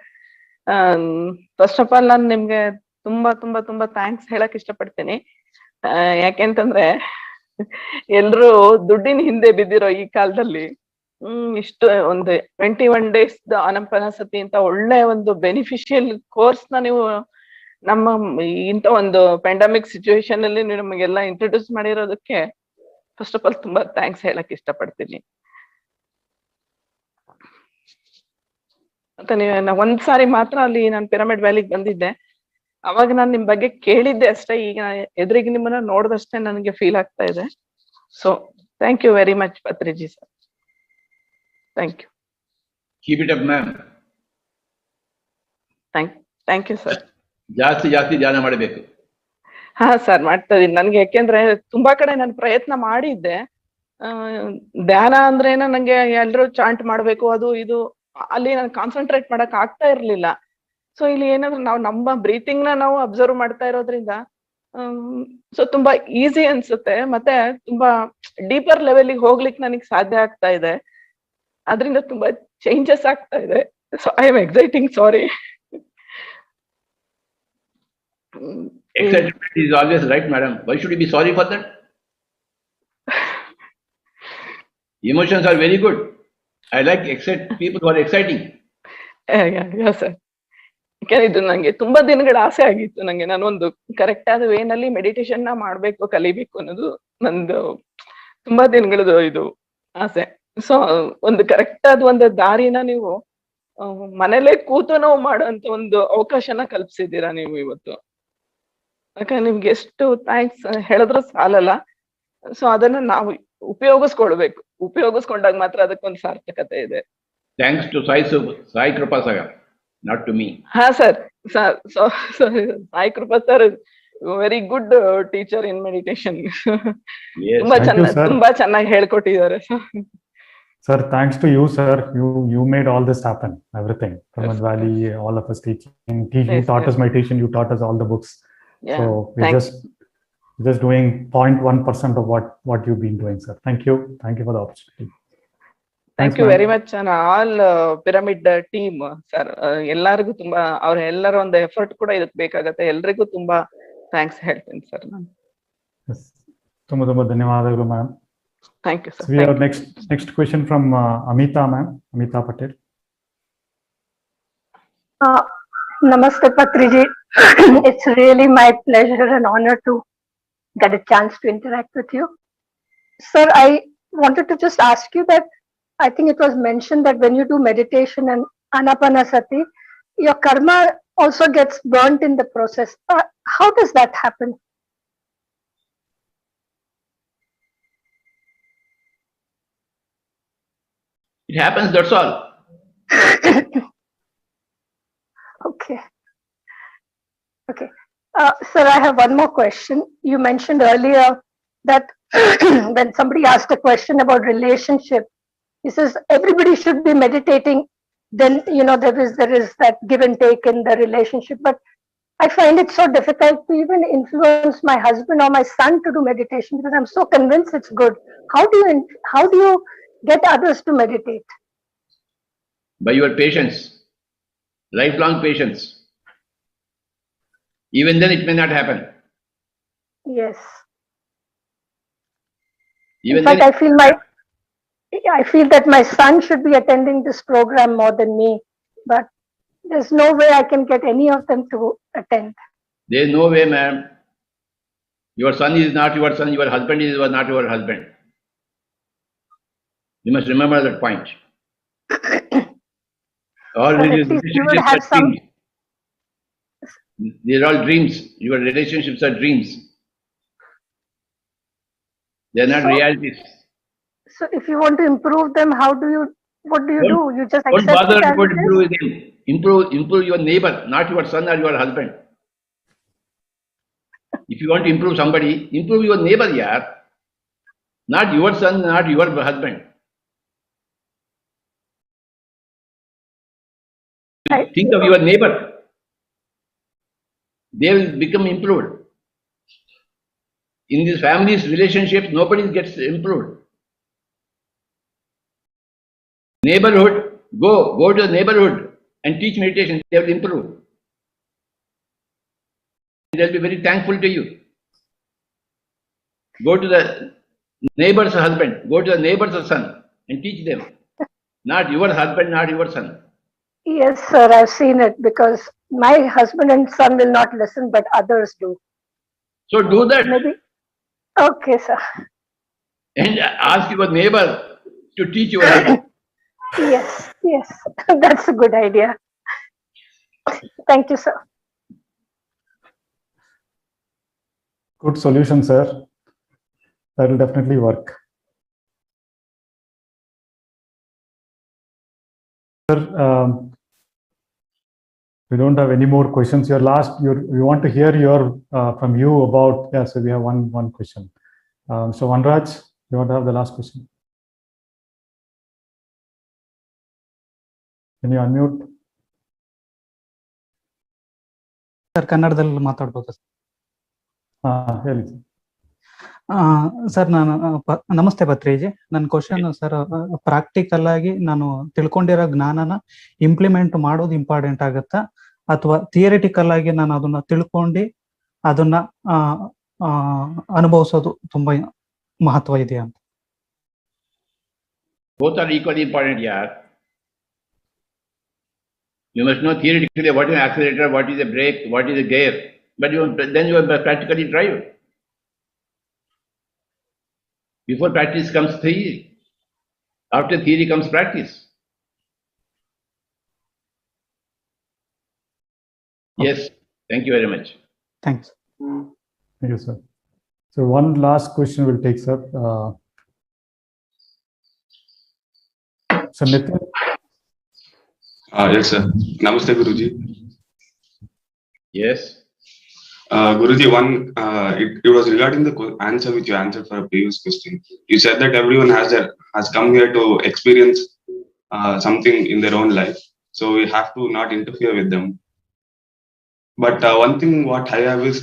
First of all ನಾನು ನಿಮ್ಗೆ ತುಂಬಾ thanks ಹೇಳಕ್ ಇಷ್ಟಪಡ್ತೀನಿ. ಯಾಕೆಂತಂದ್ರೆ ಎಲ್ರು ದುಡ್ಡಿನ ಹಿಂದೆ ಬಿದ್ದಿರೋ ಈ ಕಾಲದಲ್ಲಿ ಇಷ್ಟು ಒಂದು 21 days ಆನಾಪಾನಸತಿ ಅಂತ ಒಳ್ಳೆ ಒಂದು ಬೆನಿಫಿಷಿಯಲ್ ಕೋರ್ಸ್ ನ ನೀವು ನಮ್ಮ ಇಂತ ಒಂದು ಪ್ಯಾಂಡಮಿಕ್ ಸಿಚುವೇಶನ್ ಅಲ್ಲಿ ನೀವು ನಮಗೆಲ್ಲ ಇಂಟ್ರೊಡ್ಯೂಸ್ ಮಾಡಿರೋದಕ್ಕೆ ಫಸ್ಟ್ ಆಫ್ ಆಲ್ ತುಂಬಾ ಥ್ಯಾಂಕ್ಸ್ ಹೇಳಕ್ ಇಷ್ಟಪಡ್ತೀನಿ. ಮತ್ತೆ ಒಂದ್ಸಾರಿ ಮಾತ್ರ ಅಲ್ಲಿ ನಾನು ಪಿರಮಿಡ್ ವ್ಯಾಲಿಗೆ ಬಂದಿದ್ದೆ. ಅವಾಗ ನಾನು ನಿಮ್ ಬಗ್ಗೆ ಕೇಳಿದ್ದೆ ಅಷ್ಟೇ. ಈಗ ಎದುರಿಗೆ ನಿಮ್ಮನ್ನ ನೋಡಿದಷ್ಟೇ ನನಗೆ ಫೀಲ್ ಆಗ್ತಾ ಇದೆ. So thank you very much Patriji sir. Thank you. Keep it up, ma'am. Thank you sir. ಜಾಸ್ತಿ ಧ್ಯಾನ ಮಾಡಬೇಕು. ಹಾ ಸರ್, ಮಾಡ್ತಾ ಇದೀನಿ. ನನ್ಗೆ ಯಾಕೆಂದ್ರೆ ತುಂಬಾ ಕಡೆ ನಾನು ಪ್ರಯತ್ನ ಮಾಡಿದ್ದೆ. ಧ್ಯಾನ ಅಂದ್ರೆ ನಂಗೆ ಎಲ್ರು ಚಾಂಟ್ ಮಾಡ್ಬೇಕು ಅದು ಇದು, ಅಲ್ಲಿ ನಾನು ಕಾನ್ಸಂಟ್ರೇಟ್ ಮಾಡಕ್ ಆಗ್ತಾ ಇರ್ಲಿಲ್ಲ. ಸೊ ಇಲ್ಲಿ ಏನಂದ್ರೆ ನಾವು ನಮ್ಮ ಬ್ರೀತಿಂಗ್ ನ ನಾವು ಅಬ್ಸರ್ವ್ ಮಾಡ್ತಾ ಇರೋದ್ರಿಂದ ಸೊ ತುಂಬಾ ಈಸಿ ಅನ್ಸುತ್ತೆ. ಮತ್ತೆ ತುಂಬಾ ಡೀಪರ್ ಲೆವೆಲ್ಗೆ ಹೋಗ್ಲಿಕ್ಕೆ ನನಗೆ ಸಾಧ್ಯ ಆಗ್ತಾ ಇದೆ. ಅದರಿಂದ ತುಂಬಾ ಚೇಂಜಸ್ ಆಗ್ತಾ ಇದೆ. So I am exciting. Sorry. Excitement is always right, madam. Why should you be sorry for that? Emotions are very good. I like people who are exciting. Sir, ಇದು ನಂಗೆ ತುಂಬಾ ದಿನಗಳ ಆಸೆ ಆಗಿತ್ತು. ನಂಗೆ ನಾನೊಂದು ಕರೆಕ್ಟ್ ಆದ ವೇನಲ್ಲಿ ಮೆಡಿಟೇಷನ್ ನ ಮಾಡ್ಬೇಕು, ಕಲಿಬೇಕು ಅನ್ನೋದು ನಂದು ತುಂಬಾ ದಿನಗಳದು ಇದು ಆಸೆ. ಸೊ ಒಂದು ಕರೆಕ್ಟ್ ಆದ ಒಂದು ದಾರಿನ ನೀವು ಮನೇಲೆ ಕೂತು ನಾವು ಮಾಡೋಂತ ಒಂದು ಅವಕಾಶನ ಕಲ್ಪಿಸಿದ್ದೀರಾ ನೀವು ಇವತ್ತು. ಯಾಕಂದ್ರೆ ನಿಮ್ಗೆ ಎಷ್ಟು ಥ್ಯಾಂಕ್ಸ್ ಹೇಳಿದ್ರು ಸಾಲಲ್ಲ. ಸೊ ಅದನ್ನ ನಾವು ಉಪಯೋಗಿಸ್ಕೊಂಡಾಗ ಮಾತ್ರ ಅದಕ್ಕೊಂದು ಸಾರ್ಥಕತೆ ಇದೆ. Thanks to Sai Kripa Sagar, not to me. ಹಾ sir, Sai Krupa sir very good teacher in meditation. ತುಂಬಾ ಚೆನ್ನಾಗಿ ಹೇಳ್ಕೊಟ್ಟಿದ್ದಾರೆ sir. Thanks to you, sir. You made all this happen. Everything. Pramad Valley, all of us teaching. You taught us meditation. You taught us all the books. Yeah, so we're just doing 0.1% of what you've been doing, sir. Thank you for the opportunity. Thank you very much and all pyramid team, sir. ಎಲ್ಲರಿಗೂ ತುಂಬಾ ಎಲ್ಲರ ಒಂದು effort ಕೂಡ ಇದಕ್ಕೆ ಬೇಕಾಗುತ್ತೆ. ಎಲ್ರಿಗೂ ತುಂಬಾ thanks ಹೇಳ್ತೀನಿ ಸರ್ ನಾನು. ತುಂಬಾ ಧನ್ಯವಾದಗಳು ma'am. Thank you, sir. So we have next question from Amita ma'am, Amita Patel. Namaste Patriji. It's really my pleasure and honor to get a chance to interact with you. Sir, I wanted to just ask you that I think it was mentioned that when you do meditation and anapanasati, your karma also gets burnt in the process. How does that happen? It happens, that's all. Okay. Sir, I have one more question. You mentioned earlier that when somebody asked a question about relationship, he says everybody should be meditating. Then there is that give and take in the relationship. But I find it so difficult to even influence my husband or my son to do meditation because I'm so convinced it's good. How do you get others to meditate? By your patience, lifelong patience. Even then it may not happen. Yes. Even in fact, I feel that my son should be attending this program more than me, but there's no way I can get any of them to attend. There is no way, ma'am. Your son is not your son, your husband is not your husband. You must remember that point. All But at least you would relationships have are some. dreams. These are all dreams. Your relationships are dreams. They are not realities. So if you want to improve them, what do you do? You just Don't accept bother it as about it is? improving them. Improve your neighbor, not your son or your husband. If you want to improve somebody, improve your neighbor, yeah. Not your son, not your husband. Think of your neighbor. They will become improved. In these families, relationships, nobody gets improved. Neighborhood, go to the neighborhood and teach meditation. They will improve. They'll be very thankful to you. Go to the neighbor's husband, go to the neighbor's son and teach them. Not your husband, not your son. Yes, sir, I've seen it because my husband and son will not listen, but others do. So do that. Maybe. Okay, sir. And ask your neighbor to teach your husband. Yes, that's a good idea. Thank you, sir. Good solution, sir. That will definitely work. Sir, we don't have any more questions. We want to hear from you about, yeah, so we have one question. So Vanraj, you want to have the last question? Can you unmute? Sir ಕನ್ನಡದಲ್ಲಿ ಮಾತಾಡ್ಬೋದಾ ಹೇಳಿ sir ನಾನು ನಮಸ್ತೆ ಪತ್ರಿಜಿ ನನ್ನ question sir practical ಆಗಿ ನಾನು ತಿಳ್ಕೊಂಡಿರೋ ಜ್ಞಾನನ implement ಮಾಡೋದು important ಆಗುತ್ತಾ ಅಥವಾ ಥಿಯರಿಟಿಕಲ್ ಆಗಿ ನಾನು ಅದನ್ನ ತಿಳ್ಕೊಂಡು ಅದನ್ನ ಅನುಭವಿಸೋದು ತುಂಬಾ ಮಹತ್ವ ಇದೆಯಾ ಅಂತ Both are equally important, yeah. You must know theoretically what is an accelerator, what is a brake, what is a gear, but then you practically drive. Before practice comes theory. After theory comes practice. Yes, thank you very much. Thanks. Thank you, sir. So one last question we'll take, sir. So Nitin. Yes, sir. Namaste, Guruji. Yes. Guruji, it was regarding the answer which you answered for a previous question. You said that everyone has come here to experience something in their own life, so we have to not interfere with them. But one thing what I have is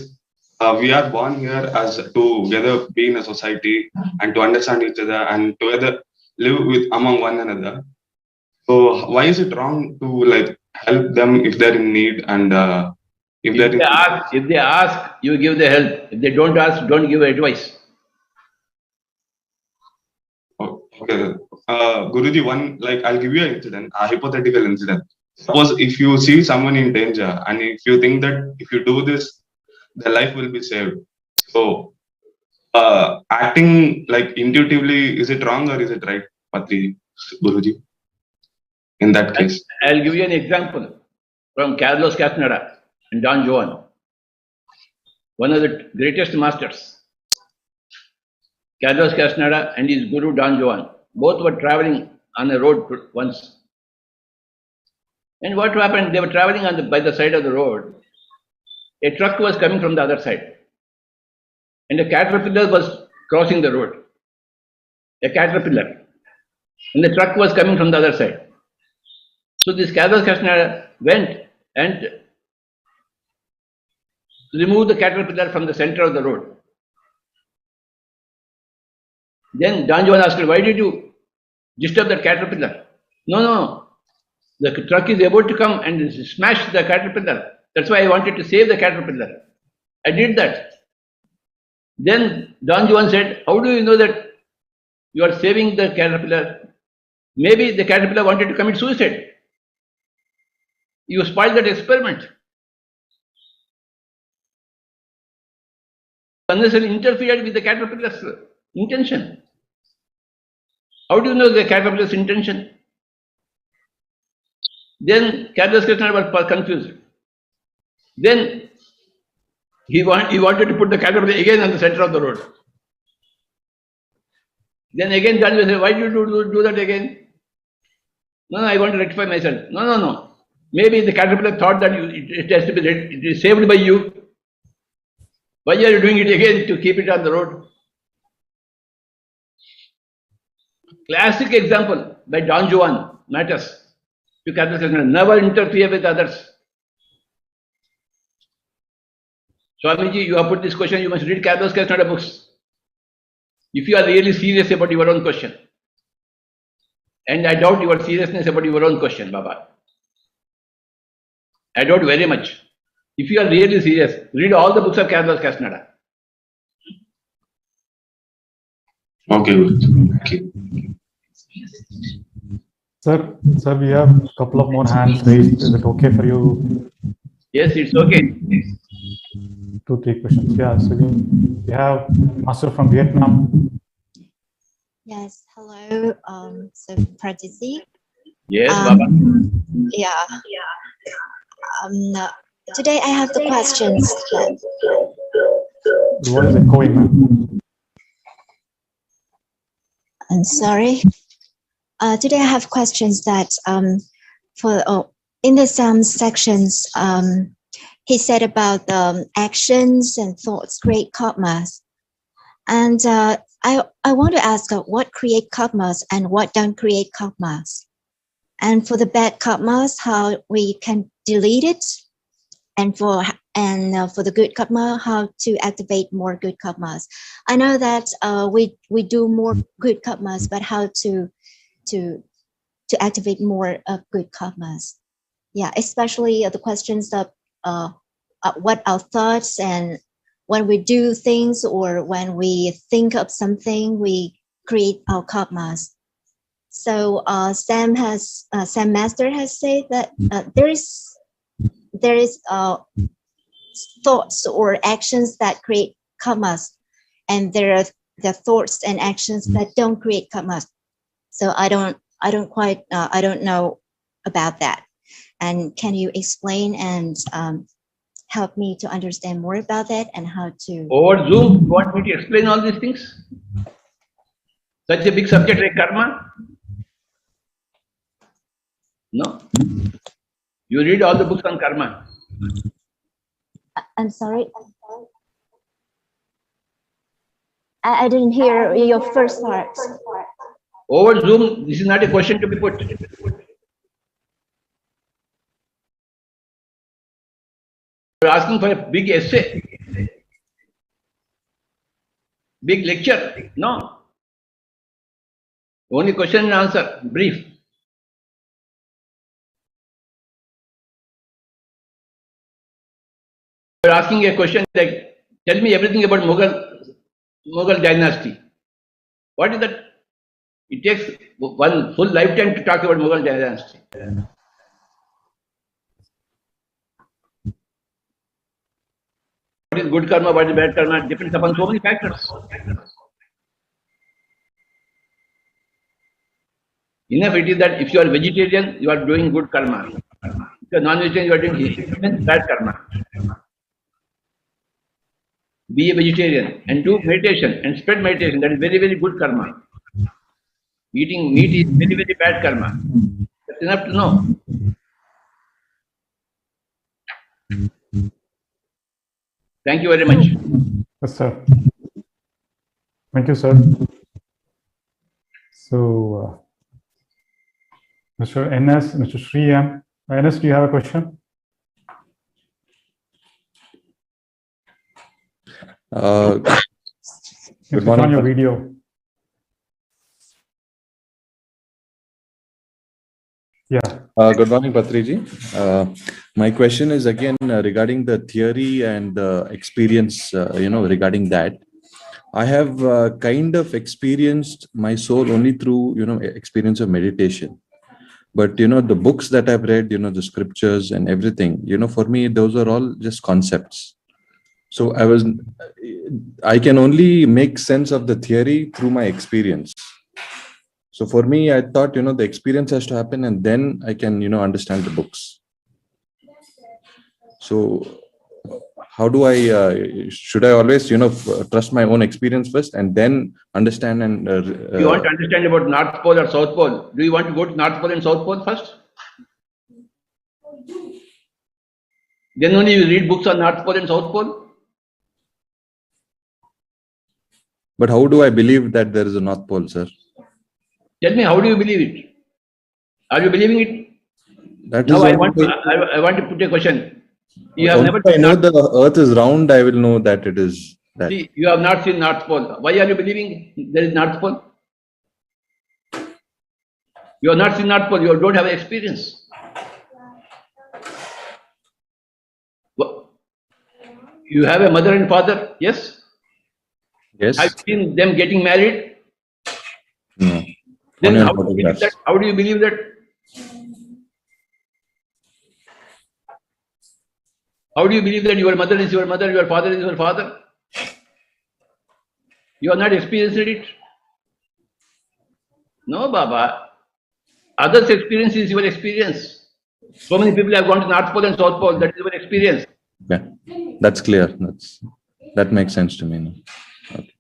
we are born here as together be in a society and to understand each other and together live among one another. So why is it wrong to help them if they're in need and if they ask, you give the help. If they don't ask, don't give advice. Okay, Guruji, I'll give you an incident, a hypothetical incident. Suppose if you see someone in danger and if you think that if you do this, their life will be saved. So acting intuitively, is it wrong or is it right, Patriji, Guruji? In that case, I'll give you an example from Carlos Castaneda and Don Juan, one of the greatest masters. Carlos Castaneda and his guru Don Juan, both were traveling on a road once. And what happened? They were traveling by the side of the road. A truck was coming from the other side, and a caterpillar was crossing the road. A caterpillar, and the truck was coming from the other side. So this Carlos Castaneda went and removed the caterpillar from the center of the road. Then Don Juan asked, why did you disturb that caterpillar? No. The truck is about to come and smash the caterpillar. That's why I wanted to save the caterpillar. I did that. Then Don Juan said, how do you know that you are saving the caterpillar? Maybe the caterpillar wanted to commit suicide. You spoiled that experiment. unnecessarily interfered with the caterpillar's intention. How do you know the caterpillar's intention? Then Caterpillar Krishna was confused. Then he wanted to put the caterpillar again on the center of the road. Then again Janvi said, why did you do that again? No, I want to rectify myself. No. Maybe the caterpillar thought that it has to be it is saved by you. Why are you doing it again to keep it on the road? Classic example by Don Juan matters. You can never interfere with others. Swamiji, you have put this question, you must read Caterpillar Krishna books. If you are really serious about your own question. And I doubt your seriousness about your own question, Baba. I doubt very much. If you are really serious, read all the books of Caterpillar Krishna. Okay, thank you. Sir, we have a couple of more hands raised. Is it okay for you? Yes, it's okay. 2-3 questions. Yeah, so we have Master from Vietnam. Yes, hello. So Patriji. Yes, Baba. Yeah. Today I have the questions. What is echoing, ma'am? I'm sorry. Today I have questions that in the some sections he said about actions and thoughts create karmas, and I want to ask what create karmas and what don't create karmas, and for the bad karmas how we can delete it, and for the good karma how to activate more good karmas. I know that we do more good karmas, but how to activate more good karmas. Yeah, especially the questions of what our thoughts, and when we do things or when we think of something, we create our karmas. So Sam Master has said that there is thoughts or actions that create karmas, and there are the thoughts and actions that don't create karmas. So I don't quite I don't know about that. And can you explain and help me to understand more about that and how to? Over Zoom, you want me to explain all these things? Such a big subject like karma? No. You read all the books on karma. I'm sorry. I didn't hear your first part. Over Zoom, this is not a question to be put. You're asking for a big essay, big lecture. No. Only question and answer, brief. You're asking a question like, tell me everything about Mughal dynasty. What is that? It takes one full lifetime to talk about Mughal dynasty. What is good karma, what is bad karma, depends upon so many factors. Enough it is that if you are vegetarian, you are doing good karma. If you are non-vegetarian, you are doing bad karma. Be a vegetarian and do meditation and spread meditation. That is very, very good karma. Eating meat is very, very bad karma. That's enough to know. Thank you very much. Yes, sir. Thank you, sir. So, Mr. NS, Mr. Sri M. NS, do you have a question? Good morning. On your video. Yeah. Good morning, Patriji. My question is again regarding the theory and the experience, regarding that. I have kind of experienced my soul only through, experience of meditation. But, the books that I've read, the scriptures and everything, for me, those are all just concepts. So I can only make sense of the theory through my experience. So for me, I thought, the experience has to happen and then I can, understand the books. So how do I, should I always, trust my own experience first and then understand and... you want to understand about North Pole or South Pole? Do you want to go to North Pole and South Pole first? Then only you read books on North Pole and South Pole? But how do I believe that there is a North Pole, sir? Tell me, how do you believe it? Are you believing it? That Now is I want to put a question. You have never I seen know North the earth is round, I will know that it is that. See, you have not seen North Pole. Why are you believing there is North Pole? You have not seen North Pole. You don't have experience. You have a mother and father, yes? Yes. Have you seen them getting married? No. Then Only on how do you believe photographs. that? How do you believe that? How do you believe that your mother is your mother, your father is your father? You have not experienced it? No, Baba. Others' experience is your experience. So many people have gone to North Pole and South Pole. That is your experience. Yeah, that's clear. That makes sense to me now. Okay.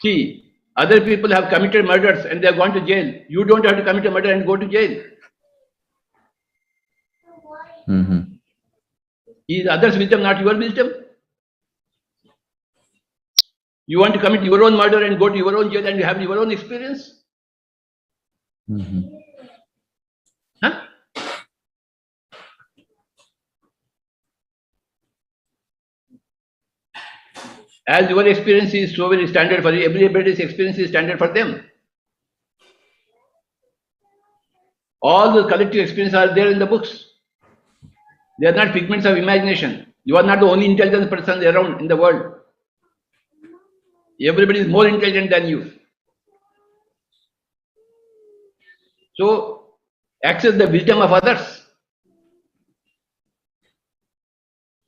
See, other people have committed murders and they have gone to jail. You don't have to commit a murder and go to jail. Mm-hmm. Is others' wisdom not your wisdom? You want to commit your own murder and go to your own jail and you have your own experience? Mm-hmm. Huh? As your experience is so very standard for you, everybody's experience is standard for them. All the collective experiences are there in the books. They are not figments of imagination. You are not the only intelligent person around in the world. Everybody is more intelligent than you. So, access the wisdom of others.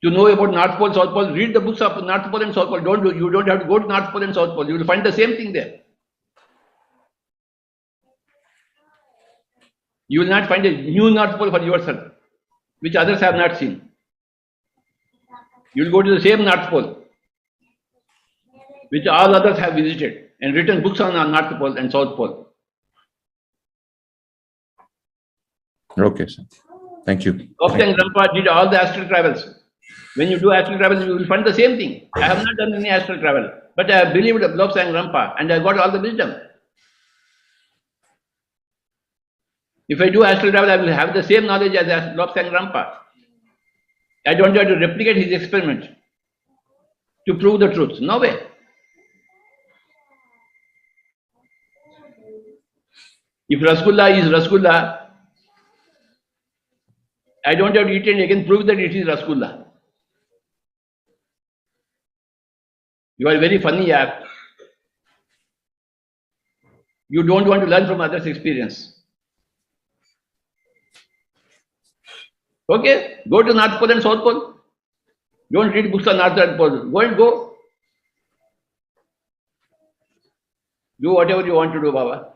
To know about North Pole, South Pole, read the books of North Pole and South Pole. You don't have to go to North Pole and South Pole. You will find the same thing there. You will not find a new North Pole for yourself, which others have not seen. You will go to the same North Pole, which all others have visited and written books on North Pole and South Pole. Okay, sir. Thank you. Lobsang and Grandpa did all the astral travels. When you do astral travel, you will find the same thing. I have not done any astral travel, but I have believed Lobsang and Grandpa and I got all the wisdom. If I do astral travel, I will have the same knowledge as Lobsang and Grandpa. I don't have to replicate his experiment to prove the truth. No way. If Rasgulla is Rasgulla, I don't have to eat and again prove that it is Rasgulla. You are very funny, yaar. You don't want to learn from others' experience. Okay, go to North Pole and South Pole. Don't read books on North Pole. Go and go. Do whatever you want to do, Baba.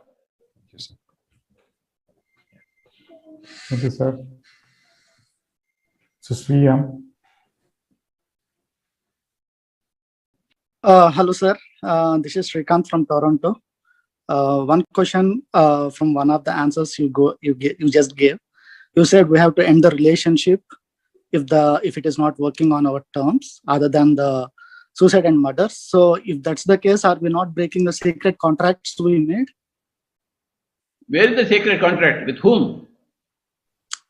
Thank you, sir. So, Sriyam. Hello, sir. This is Srikanth from Toronto. One question from one of the answers you just gave. You said we have to end the relationship if it is not working on our terms, other than the suicide and murder. So, if that's the case, are we not breaking the sacred contracts we made? Where is the sacred contract? With whom?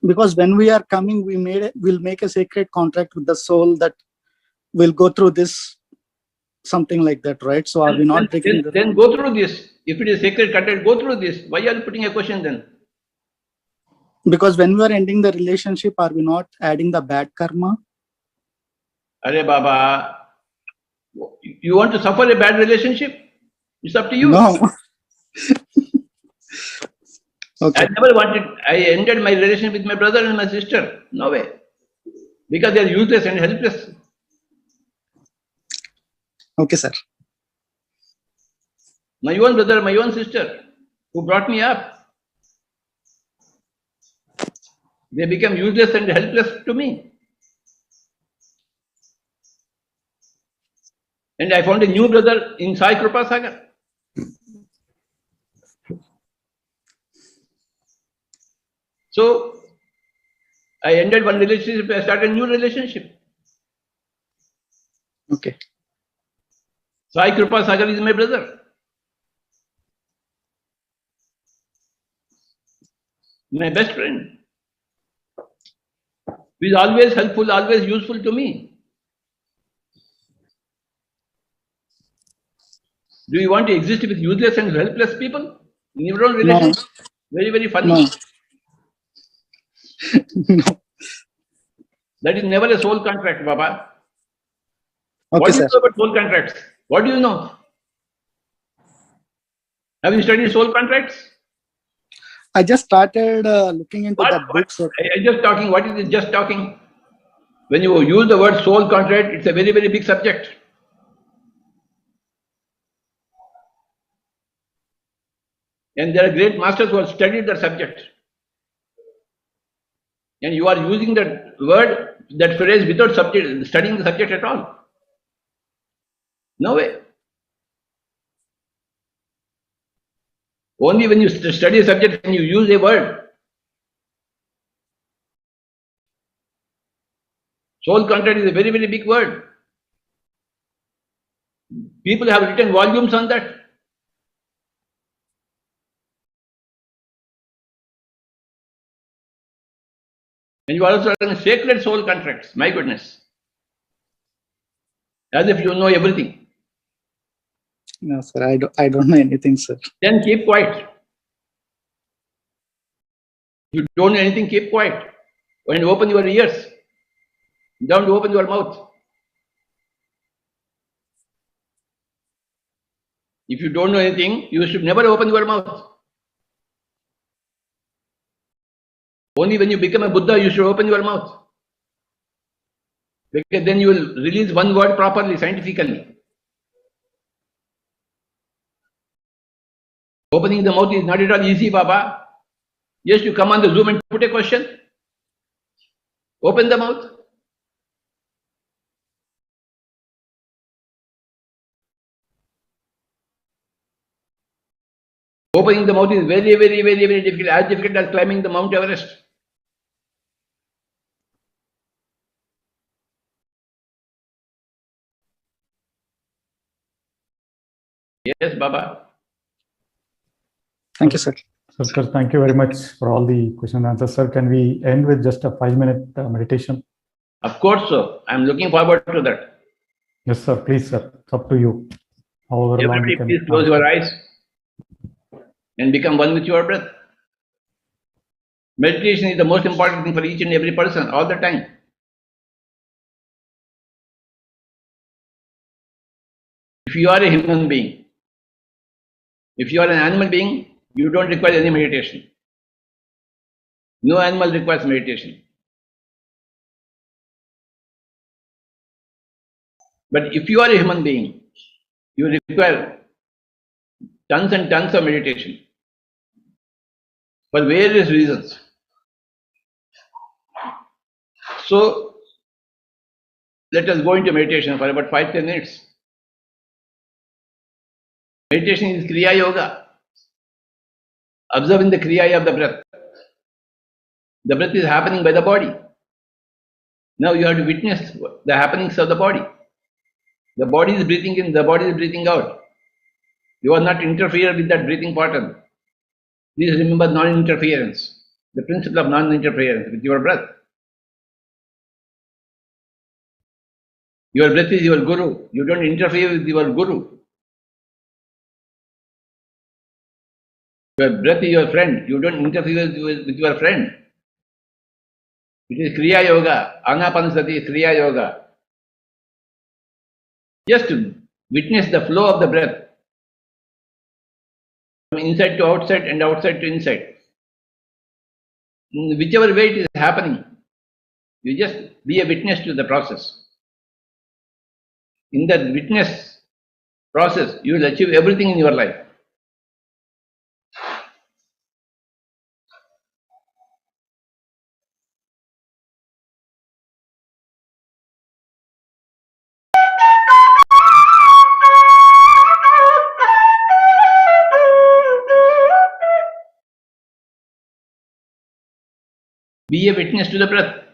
Because when we are coming, we'll make a sacred contract with the soul that will go through this, something like that, right? So, are we not breaking? Then go through this. If it is sacred contract, go through this. Why are you putting a question then? Because when we are ending the relationship, are we not adding the bad karma? Arey Baba, you want to suffer a bad relationship? It's up to you. No. Okay. I never wanted, I ended my relationship with my brother and my sister. No way. Because they are useless and helpless. Okay, sir. My own brother, my own sister, who brought me up, they become useless and helpless to me. And I found a new brother in Sai Kripa Sagar. So I ended one relationship, I started a new relationship. Okay. Sai Kripa Sagar is my brother. My best friend. He is always helpful, always useful to me. Do you want to exist with useless and helpless people in your own relationship? Very, very funny. No. No. That is never a soul contract, Baba. Okay, What do you sir. know about soul contracts? What do you know? Have you studied soul contracts? I just started looking into What? that book, sir. I just talking. What is it just talking? When you use the word soul contract, it's a very, very big subject. And there are great masters who have studied that subject. And you are using that word, that phrase without studying the subject at all. No way. Only when you study a subject can you use a word. Soul contract is a very, very big word. People have written volumes on that. And you are also writing sacred soul contracts. My goodness. As if you know everything. No, sir. I don't know anything, sir. Then keep quiet. You don't know anything, keep quiet. And open your ears. Don't open your mouth. If you don't know anything, you should never open your mouth. Only when you become a Buddha, you should open your mouth. Because then you will release one word properly, scientifically. Opening the mouth is not at all easy, Baba. Yes, you come on the Zoom and put a question. Open the mouth. Opening the mouth is very, very, very, very difficult. As difficult as climbing the Mount Everest. Yes, Baba. Thank you, sir. Sir, thank you very much for all the question and answers. Sir, can we end with just a 5-minute meditation? Of course, sir. I'm looking forward to that. Yes, sir. Please, sir. It's up to you. However long Everybody, you can. please close your eyes and become one with your breath. Meditation is the most important thing for each and every person all the time. If you are a human being, if you are an animal being, you don't require any meditation. No animal requires meditation. But if you are a human being, you require tons and tons of meditation for various reasons. So, let us go into meditation for about 5-10 minutes. Meditation is Kriya Yoga. Observing the Kriya of the breath. The breath is happening by the body. Now you have to witness the happenings of the body. The body is breathing in, the body is breathing out. You are not interfere with that breathing pattern. Please remember non-interference, the principle of non-interference with your breath. Your breath is your guru. You don't interfere with your guru. Your breath is your friend. You don't interfere with your friend. It is Kriya Yoga. Anapanasati is Kriya Yoga. Just witness the flow of the breath from inside to outside and outside to inside. In whichever way it is happening, you just be a witness to the process. In that witness, process, you will achieve everything in your life. Be a witness to the breath.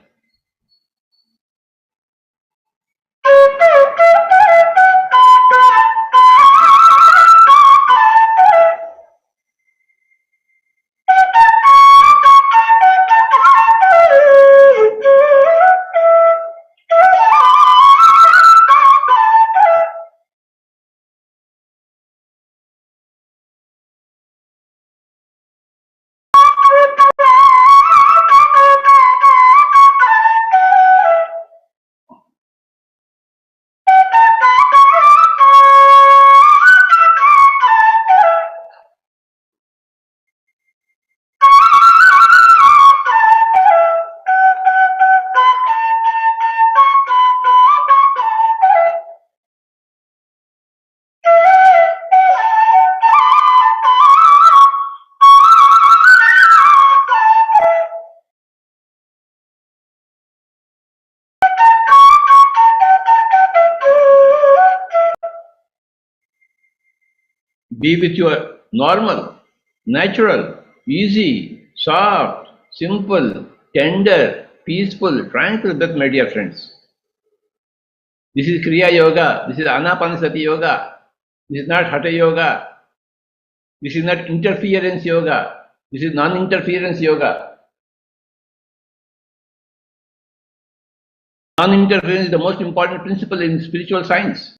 Be with your normal, natural, easy, soft, simple, tender, peaceful, tranquil breath, my dear friends. This is Kriya Yoga. This is Anapanasati Yoga. This is not Hatha Yoga. This is not interference yoga. This is non-interference yoga. Non-interference is the most important principle in spiritual science.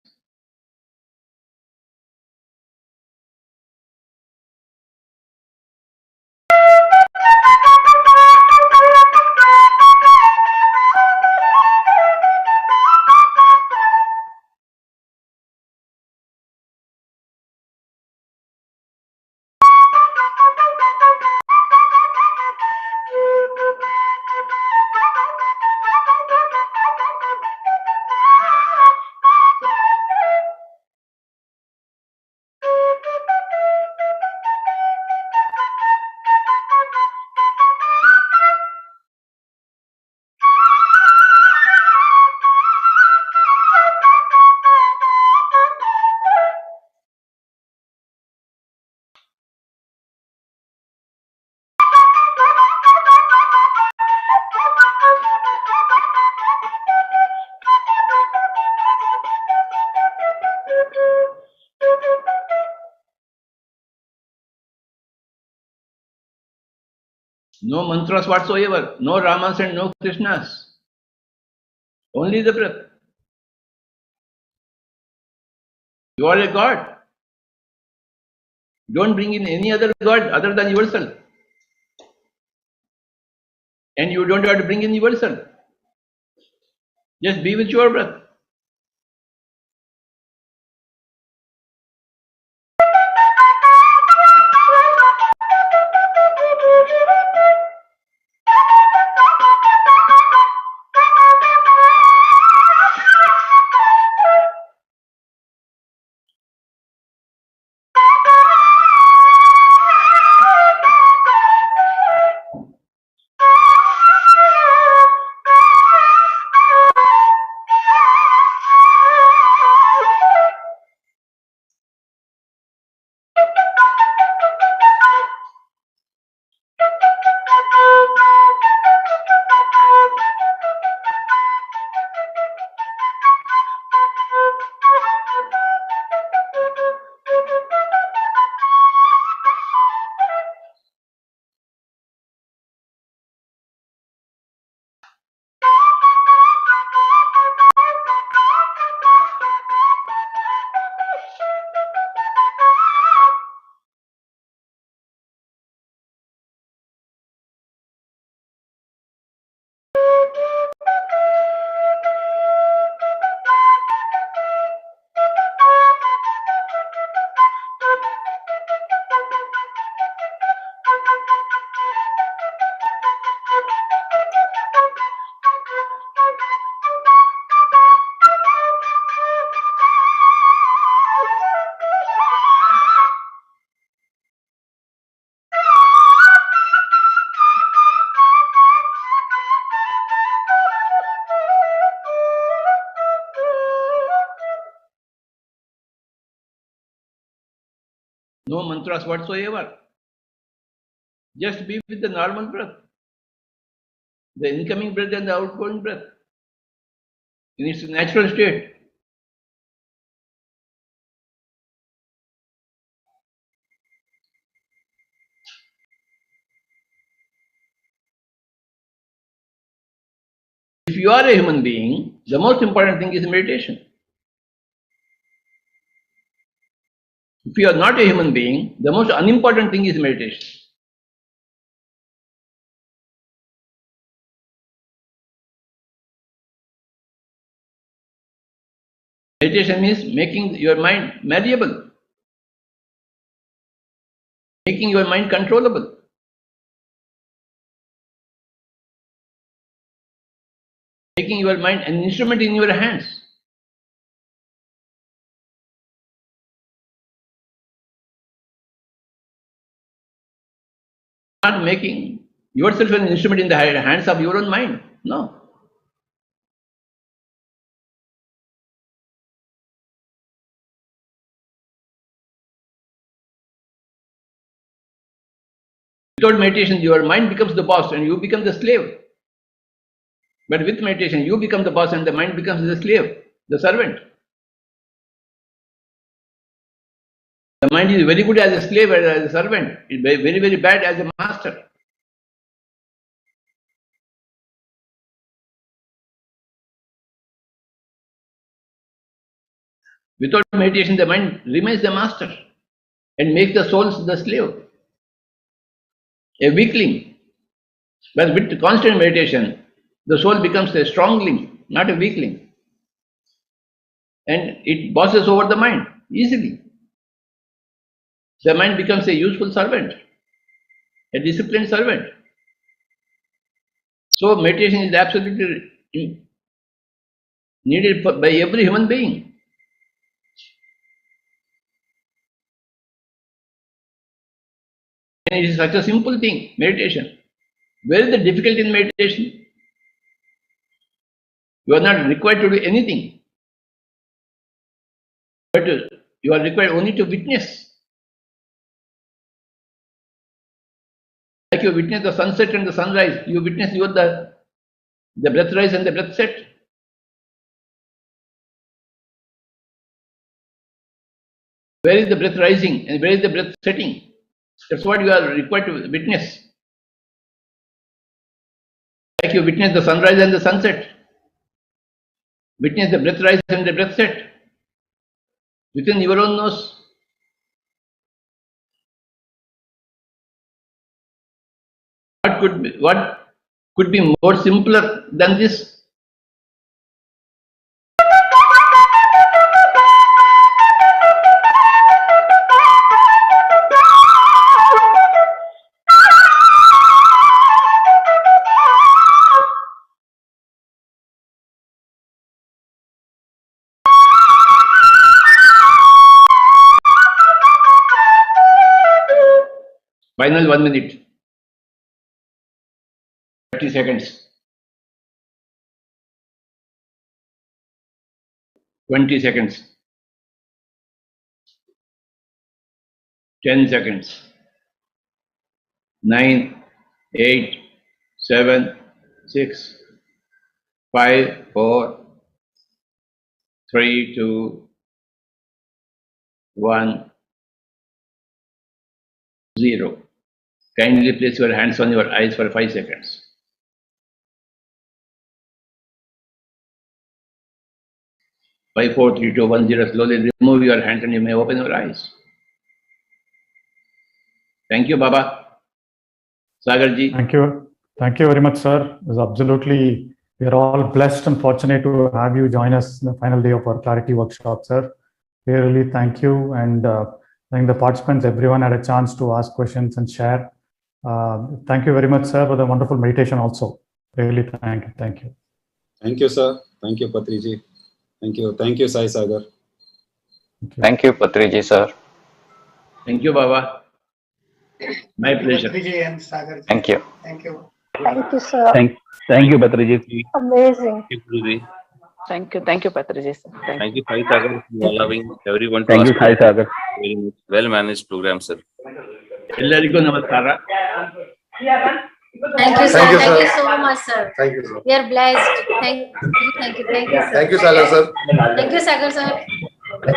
No mantras whatsoever, no Ramas and no Krishnas. Only the breath. You are a god. Don't bring in any other god other than yourself. And you don't have to bring in yourself. Just be with your breath. No mantras whatsoever. Just be with the normal breath, the incoming breath and the outgoing breath in its natural state. If you are a human being, the most important thing is meditation. If you are not a human being, the most unimportant thing is meditation. Meditation means making your mind malleable, making your mind controllable. Making your mind an instrument in your hands. Not making yourself an instrument in the hands of your own mind. No. Without meditation, your mind becomes the boss and you become the slave. But with meditation, you become the boss and the mind becomes the slave, the servant. The mind is very good as a slave and as a servant. It's very, very bad as a master. Without meditation, the mind remains the master and makes the souls the slave, a weakling. But with constant meditation, the soul becomes a strongling, not a weakling. And it bosses over the mind easily. The mind becomes a useful servant, a disciplined servant. So meditation is absolutely needed by every human being. And it is such a simple thing, meditation. Where is the difficulty in meditation? You are not required to do anything, but you are required only to witness. Like you witness the sunset and the sunrise, you witness the breath rise and the breath set. Where is the breath rising and where is the breath setting? That's what you are required to witness. Like you witness the sunrise and the sunset. Witness the breath rise and the breath set. Within your own nose. What could be more simpler than this? Final 1 minute. 30 seconds. 20 seconds. 10 seconds. 9, 8, 7, 6, 5, 4, 3, 2, 1, 0. Kindly place your hands on your eyes for 5 seconds. Five, 4, 3, 2, 1, 0. Slowly remove your hands and you may open your eyes. Thank you, Baba. Sagarji. Thank you. Thank you very much, sir. It's absolutely, we are all blessed and fortunate to have you join us in the final day of our clarity workshop, sir. We really thank you, and thank the participants. Everyone had a chance to ask questions and share. Thank you very much, sir, for the wonderful meditation also. Really thank you. Thank you. Thank you, sir. Thank you, Patriji. Thank you. Thank you, Sai Sagar. Thank you, Patriji, sir. Thank you, Baba. My pleasure. Patriji and Sagar. Thank you. Thank you. Thank you, sir. Thank you, Patriji. Amazing. Thank you, Guruji. Thank you, Patriji, sir. Thank you, Sai Sagar, for allowing everyone to Thank you, ask Sai Sagar. very much. Well managed program, sir. ಎಲ್ಲರಿಗೂ ನಮಸ್ಕಾರ. Thank you, sir. Thank you, Thank you sir. so much, sir. Thank you, sir. We are blessed. Thank you, sir. Thank you, Sagar sir. Thank you, Sagar sir.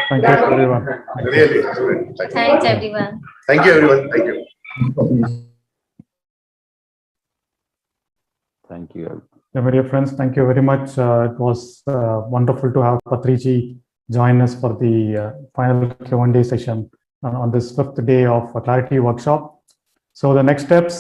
Thank you, everyone. Really. Thanks, everyone. Thank you, everyone. Thank you. Thank you. Yeah, my dear friends, thank you very much. It was wonderful to have Patriji join us for the final Q&A session on this 5th day of Clarity Workshop. So the next steps